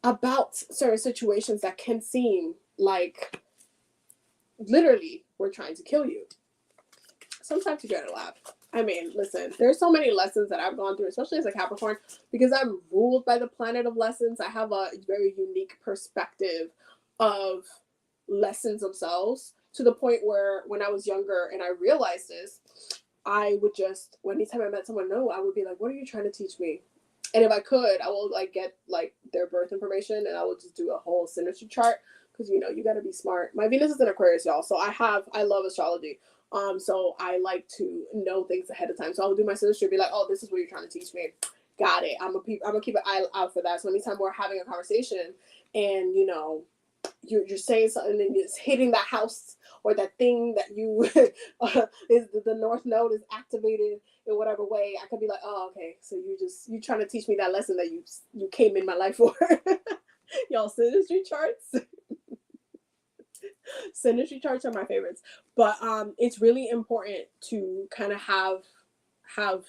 about certain situations that can seem like literally we're trying to kill you. Sometimes you gotta laugh. I mean, listen, there's so many lessons that I've gone through, especially as a Capricorn, because I'm ruled by the planet of lessons. I have a very unique perspective of lessons themselves, to the point where when I was younger and I realized this, I would just, anytime I met someone new, I would be like, what are you trying to teach me? And if I could, I will like get like their birth information and I will just do a whole synastry chart, because you got to be smart. My Venus is in Aquarius, y'all, so I love astrology. So I like to know things ahead of time. So I'll do my synastry, be like, oh, this is what you're trying to teach me. Got it. I'm gonna keep an eye out for that. So anytime we're having a conversation and you're saying something and it's hitting that house or that thing that you is the north node is activated in whatever way, I could be like, oh, okay, so you trying to teach me that lesson that you came in my life for. Y'all, synastry charts. Synastry charts are my favorites, but it's really important to kind of have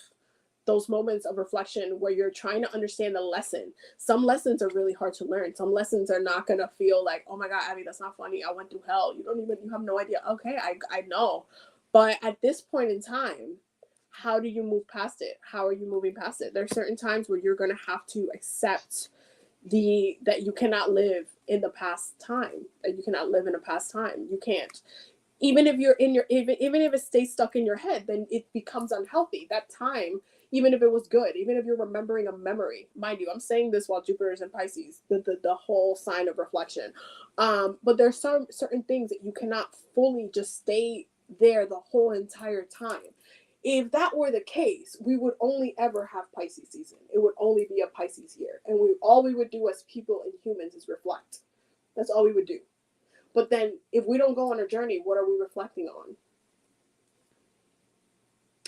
those moments of reflection where you're trying to understand the lesson. Some lessons are really hard to learn. Some lessons are not going to feel like, oh my God, Abby, that's not funny. I went through hell. You have no idea. Okay, I know. But at this point in time, how do you move past it? How are you moving past it? There are certain times where you're going to have to accept that you cannot live in the past time, that you cannot live in a past time. You can't. Even if you're in even if it stays stuck in your head, then it becomes unhealthy. That time, even if it was good, even if you're remembering a memory, mind you, I'm saying this while Jupiter is in Pisces, the whole sign of reflection. But there's some certain things that you cannot fully just stay there the whole entire time. If that were the case, we would only ever have Pisces season. It would only be a Pisces year. And all we would do as people and humans is reflect. That's all we would do. But then if we don't go on a journey, what are we reflecting on?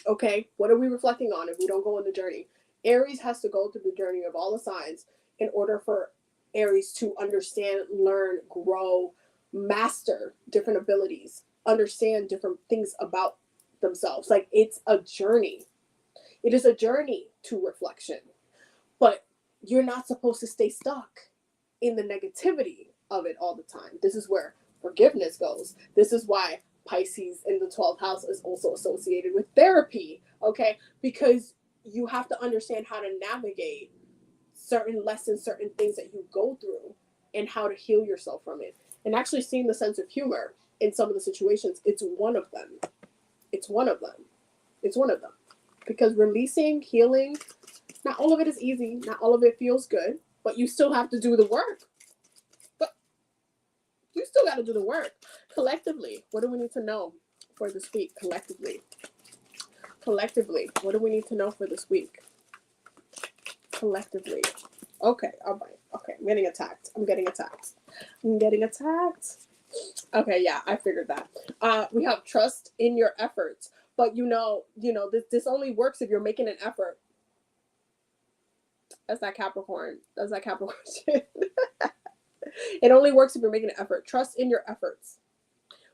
Okay, what are we reflecting on if we don't go on the journey? Aries has to go through the journey of all the signs in order for Aries to understand, learn, grow, master different abilities, understand different things about themselves. Like, it's a journey. It is a journey to reflection. But you're not supposed to stay stuck in the negativity of it all the time. This is where forgiveness goes. This is why Pisces in the 12th house is also associated with therapy, okay? Because you have to understand how to navigate certain lessons, certain things that you go through, and how to heal yourself from it. And actually seeing the sense of humor in some of the situations, it's one of them. It's one of them. It's one of them. Because releasing, healing, not all of it is easy. Not all of it feels good. But you still have to do the work. But you still got to do the work. Collectively, what do we need to know for this week? Collectively, what do we need to know for this week? Collectively. Okay, all right. Okay, I'm getting attacked. Okay, yeah, I figured that. We have trust in your efforts. But this only works if you're making an effort. That's that Capricorn shit. It only works if you're making an effort. Trust in your efforts.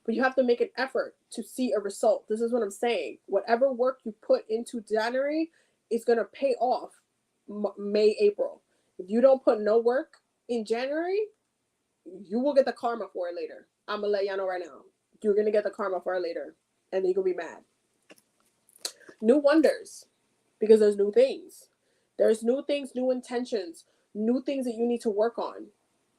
But you have to make an effort to see a result. This is what I'm saying. Whatever work you put into January is going to pay off May, April. If you don't put no work in January, you will get the karma for it later. I'm going to let y'all know right now. You're going to get the karma for it later. And then you're going to be mad. New wonders. Because there's new things. There's new things, new intentions, new things that you need to work on,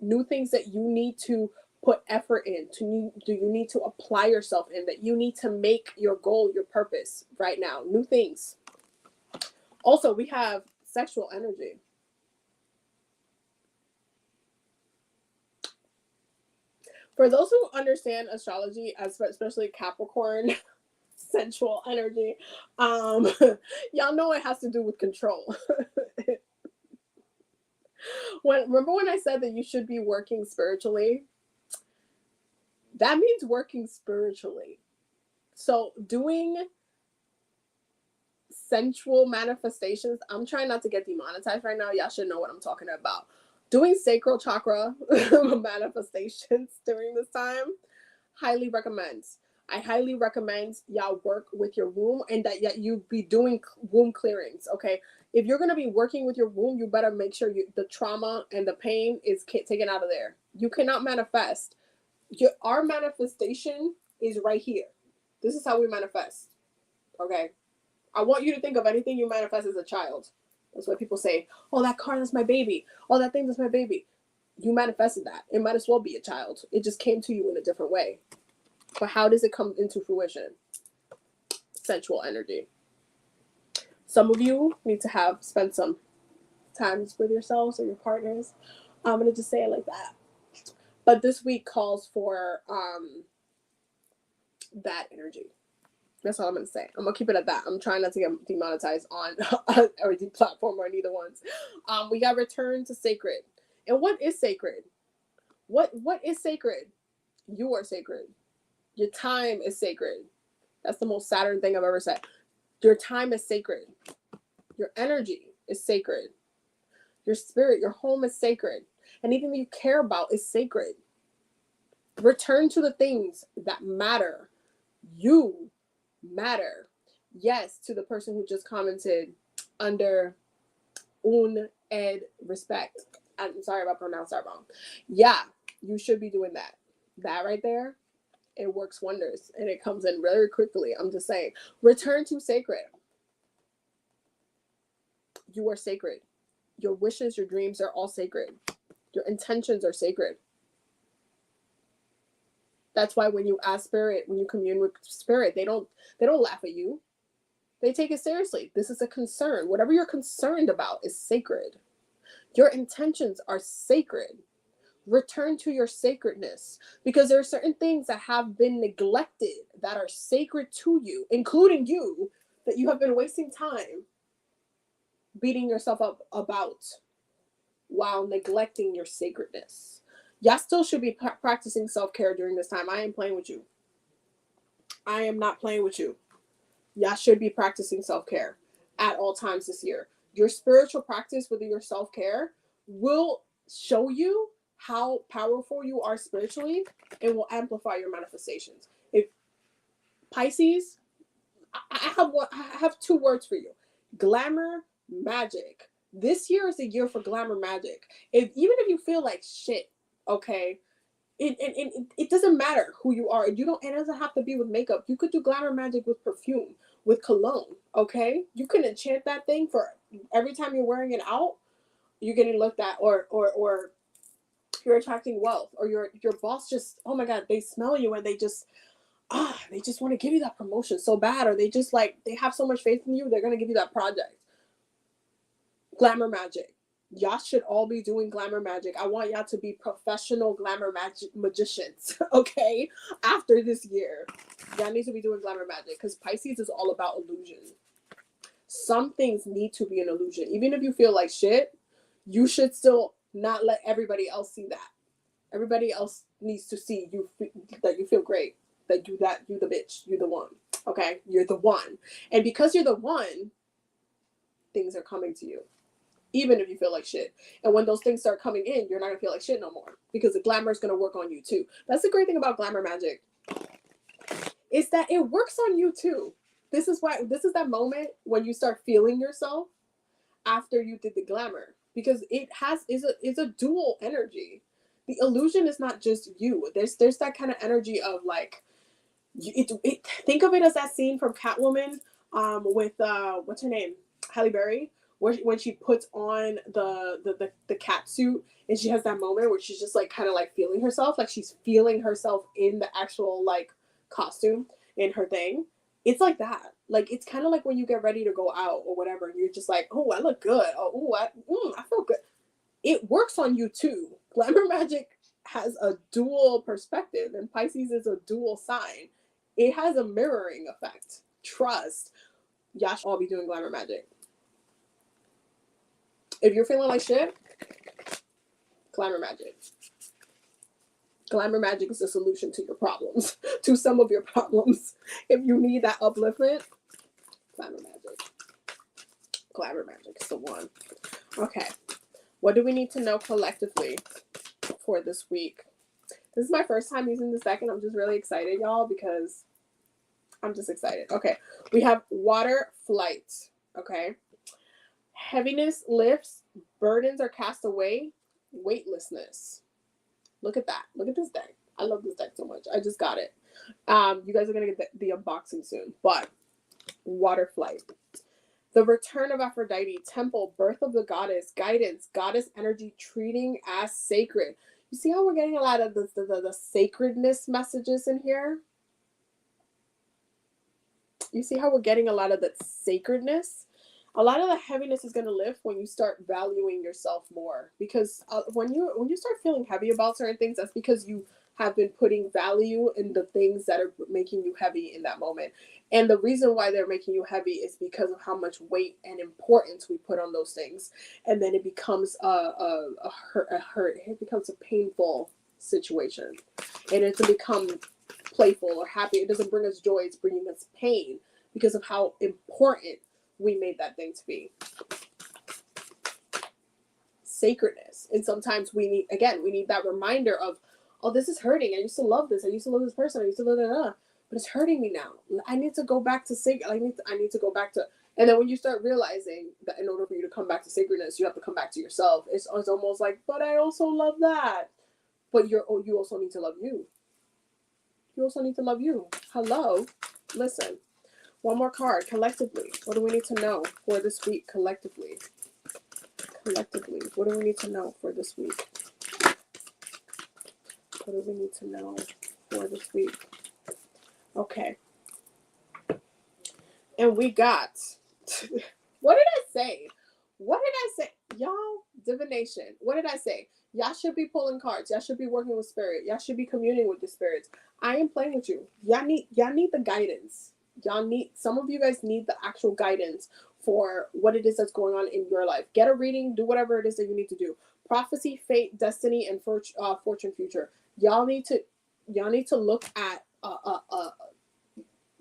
new things that you need to put effort in, you need to apply yourself in, that you need to make your goal, your purpose right now. New things. Also, we have sexual energy. For those who understand astrology, especially Capricorn, sensual energy, y'all know it has to do with control. Remember when I said that you should be working spiritually? That means working spiritually. So doing sensual manifestations, I'm trying not to get demonetized right now. Y'all should know what I'm talking about. Doing sacral chakra manifestations during this time, highly recommend. I highly recommend y'all work with your womb, and that you be doing womb clearings, okay? If you're going to be working with your womb, you better make sure the trauma and the pain is taken out of there. You cannot manifest. Our manifestation is right here. This is how we manifest, okay? I want you to think of anything you manifest as a child. That's what people say. Oh, that car, that's my baby. Oh, that thing, that's my baby. You manifested that. It might as well be a child. It just came to you in a different way. But how does it come into fruition? Sensual energy. Some of you need to spend some times with yourselves or your partners. I'm going to just say it like that. But this week calls for that energy. That's all I'm going to say. I'm going to keep it at that. I'm trying not to get demonetized on or platform or neither ones. We got return to sacred. And what is sacred? What is sacred? You are sacred. Your time is sacred. That's the most Saturn thing I've ever said. Your time is sacred. Your energy is sacred. Your spirit, your home is sacred. Anything that you care about is sacred. Return to the things that matter. You matter. Yes, to the person who just commented under un ed respect. I'm sorry if I pronounced that wrong. Yeah, you should be doing that. That right there, it works wonders and it comes in very quickly. I'm just saying, return to sacred. You are sacred. Your wishes, your dreams are all sacred. Your intentions are sacred. That's why when you ask spirit, when you commune with spirit, they don't laugh at you. They take it seriously. This is a concern. Whatever you're concerned about is sacred. Your intentions are sacred. Return to your sacredness, because there are certain things that have been neglected that are sacred to you, including you, that you have been wasting time beating yourself up about while neglecting your sacredness. Y'all still should be practicing self-care during this time. I ain't playing with you. I am not playing with you. Y'all should be practicing self-care at all times this year. Your spiritual practice with your self-care will show you how powerful you are spiritually and will amplify your manifestations. If Pisces, I have two words for you: glamour, magic. This year is a year for glamour magic. Even if you feel like shit, okay, it doesn't matter who you are. It doesn't have to be with makeup. You could do glamour magic with perfume, with cologne, okay? You can enchant that thing for every time you're wearing it out. you're getting looked at, or you're attracting wealth, or your boss just, oh my God, they smell you and they just want to give you that promotion so bad, or they just like, they have so much faith in you, they're going to give you that project. Glamour magic. Y'all should all be doing glamour magic. I want y'all to be professional glamour magicians, okay? After this year, y'all need to be doing glamour magic, because Pisces is all about illusion. Some things need to be an illusion. Even if you feel like shit, you should still not let everybody else see that. Everybody else needs to see you, that you feel great, that you the bitch, you're the one, okay? You're the one. And because you're the one, things are coming to you, even if you feel like shit. And when those things start coming in, you're not gonna feel like shit no more, because the glamour is gonna work on you too. That's the great thing about glamour magic, is that it works on you too. This is that moment when you start feeling yourself after you did the glamour, because is a dual energy. The illusion is not just you. There's that kind of energy of like, think of it as that scene from Catwoman, with what's her name, Halle Berry, when she puts on the cat suit, and she has that moment where she's just like kind of like feeling herself, like she's feeling herself in the actual like costume in her thing. It's like that. Like, it's kind of like when you get ready to go out or whatever, and you're just like, oh, I look good. Oh, I feel good. It works on you too. Glamour magic has a dual perspective, and Pisces is a dual sign. It has a mirroring effect. Trust. Y'all should all be doing glamour magic. If you're feeling like shit, glamour magic. Glamour magic is the solution to your problems, to some of your problems. If you need that upliftment, glamour magic. Glamour magic is the one. Okay. What do we need to know collectively for this week? This is my first time using this deck, and I'm just really excited, y'all, because I'm just excited. Okay. We have water flight. Okay. Heaviness lifts, burdens are cast away, weightlessness. Look at that. Look at this deck. I love this deck so much. I just got it. You guys are going to get the unboxing soon. But water flight. The return of Aphrodite, temple, birth of the goddess, guidance, goddess energy, treating as sacred. You see how we're getting a lot of the sacredness messages in here? You see how we're getting a lot of that sacredness? A lot of the heaviness is going to lift when you start valuing yourself more, because when you start feeling heavy about certain things, that's because you have been putting value in the things that are making you heavy in that moment. And the reason why they're making you heavy is because of how much weight and importance we put on those things. And then it becomes a hurt. It becomes a painful situation. And it doesn't become playful or happy. It doesn't bring us joy. It's bringing us pain because of how important we made that thing to be. Sacredness. And sometimes we need that reminder of, oh, this is hurting. I used to love this. I used to love this person. I used to love but it's hurting me now. I need to go back to sacred. I need to go back to. And then when you start realizing that in order for you to come back to sacredness, you have to come back to yourself. It's almost like, but I also love that. But you also need to love you. You also need to love you. Hello. Listen. One more card. Collectively. What do we need to know for this week? Collectively. Collectively. What do we need to know for this week? What do we need to know for this week? Okay. And we got... What did I say? What did I say? Y'all, divination. What did I say? Y'all should be pulling cards. Y'all should be working with spirit. Y'all should be communing with the spirits. I am playing with you. Y'all need the guidance. Some of you guys need the actual guidance for what it is that's going on in your life. Get a reading, do whatever it is that you need to do. Prophecy, fate, destiny, and fortune future. Y'all need to look at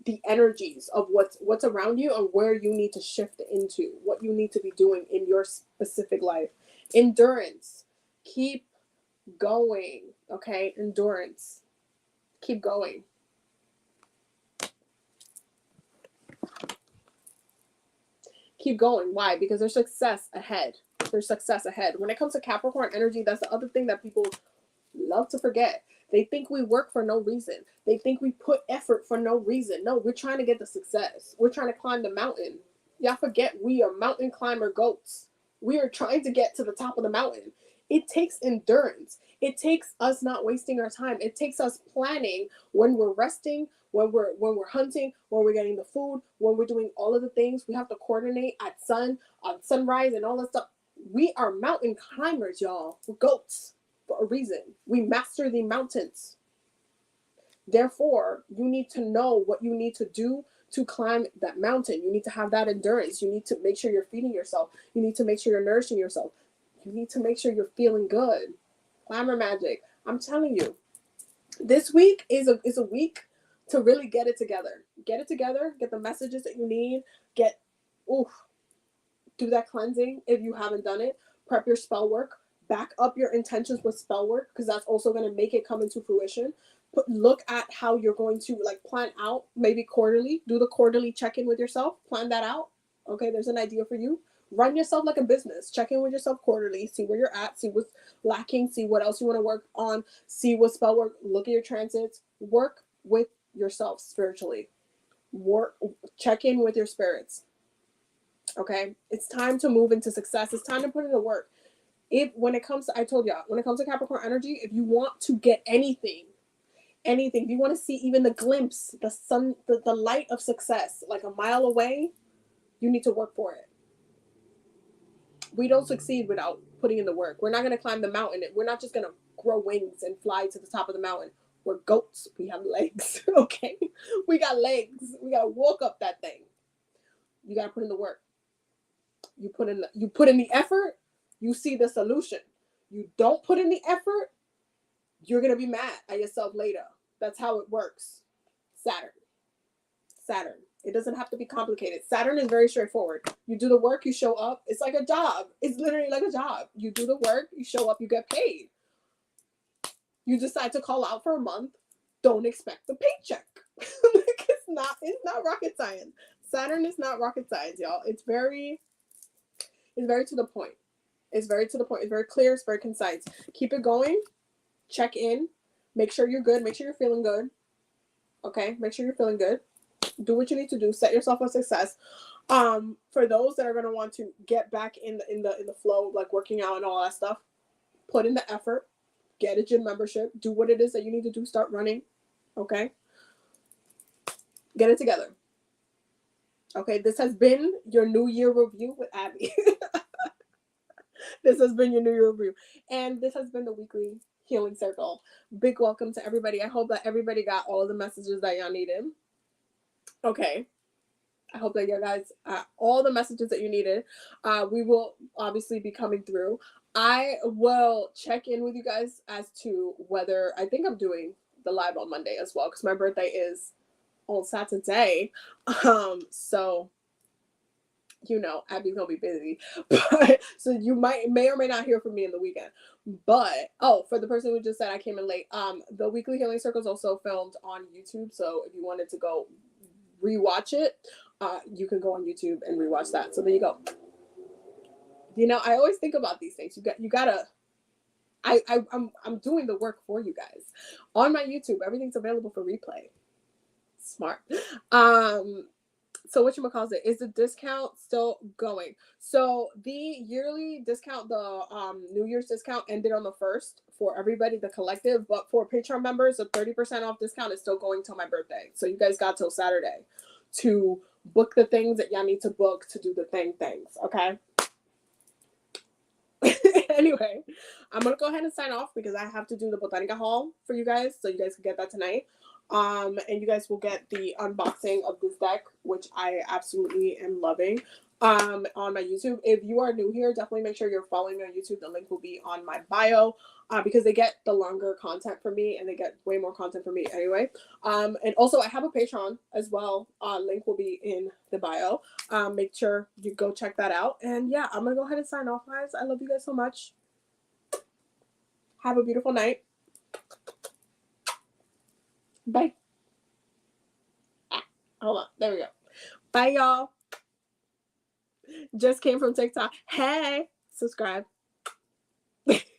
the energies of what's around you and where you need to shift into, what you need to be doing in your specific life. Endurance. Keep going. Okay? Endurance. Keep going. Keep going. Why? Because there's success ahead. There's success ahead. When it comes to Capricorn energy, that's the other thing that people love to forget. They think we work for no reason. They think we put effort for no reason. No, we're trying to get the success. We're trying to climb the mountain. Y'all forget we are mountain climber goats. We are trying to get to the top of the mountain. It takes endurance. It takes us not wasting our time. It takes us planning when we're resting, when we're hunting, when we're getting the food, when we're doing all of the things. We have to coordinate at sunrise and all that stuff. We are mountain climbers, y'all. We're goats for a reason. We master the mountains. Therefore, you need to know what you need to do to climb that mountain. You need to have that endurance. You need to make sure you're feeding yourself. You need to make sure you're nourishing yourself. You need to make sure you're feeling good. Glamour magic. I'm telling you, this week is a week to really get it together. Get it together. Get the messages that you need. Do that cleansing if you haven't done it. Prep your spell work. Back up your intentions with spell work, because that's also going to make it come into fruition. Look at how you're going to plan out, maybe quarterly. Do the quarterly check-in with yourself. Plan that out. Okay, there's an idea for you. Run yourself like a business. Check in with yourself quarterly. See where you're at. See what's lacking. See what else you want to work on. See what spell work. Look at your transits. Work with yourself spiritually. Check in with your spirits. Okay, it's time to move into success. It's time to put in the work. When it comes to Capricorn energy, if you want to get anything, if you want to see even the glimpse, the sun, the light of success, like a mile away, you need to work for it. We don't succeed without putting in the work. We're not going to climb the mountain. We're not just going to grow wings and fly to the top of the mountain. We're goats. We have legs. Okay, we got legs. We got to walk up that thing. You got to put in the work. You put in the effort, you see the solution. You don't put in the effort, you're going to be mad at yourself later. That's how it works. Saturn. It doesn't have to be complicated. Saturn is very straightforward. You do the work, you show up. It's like a job. It's literally like a job. You do the work, you show up, you get paid. You decide to call out for a month, don't expect the paycheck. It's not rocket science. Saturn is not rocket science, y'all. It's very to the point. It's very to the point. It's very clear. It's very concise. Keep it going. Check in. Make sure you're good. Make sure you're feeling good. Okay? Make sure you're feeling good. Do what you need to do. Set yourself for success. For those that are going to want to get back in the flow, like working out and all that stuff, put in the effort. Get a gym membership. Do what it is that you need to do. Start running. Okay? Get it together. Okay? This has been your New Year review with Abby. This has been your New Year review. And this has been the weekly healing circle. Big welcome to everybody. I hope that everybody got all of the messages that y'all needed. Okay. I hope that you guys all the messages that you needed. We will obviously be coming through. I will check in with you guys as to whether, I think I'm doing the live on Monday as well, because my birthday is on Saturday. So Abby's gonna be busy, but so you may or may not hear from me in the weekend. But for the person who just said I came in late, the weekly healing circle is also filmed on YouTube. So if you wanted to go rewatch it, you can go on YouTube and rewatch that. So there you go. I always think about these things. You gotta. I'm doing the work for you guys on my YouTube. Everything's available for replay. Smart. So whatchamacallit, is the discount still going? So the yearly discount, the New Year's discount ended on the 1st for everybody, the collective, but for Patreon members, the 30% off discount is still going till my birthday. So you guys got till Saturday to book the things that y'all need to book to do the things, okay? Anyway, I'm going to go ahead and sign off because I have to do the Botanica haul for you guys, so you guys can get that tonight. And you guys will get the unboxing of this deck, which I absolutely am loving, on my YouTube. If you are new here, definitely make sure you're following me on YouTube. The link will be on my bio, because they get the longer content from me and they get way more content from me anyway. And also I have a Patreon as well. Link will be in the bio. Make sure you go check that out. And yeah, I'm going to go ahead and sign off, guys. I love you guys so much. Have a beautiful night. Bye. Hold on. There we go. Bye, y'all. Just came from TikTok. Hey, subscribe.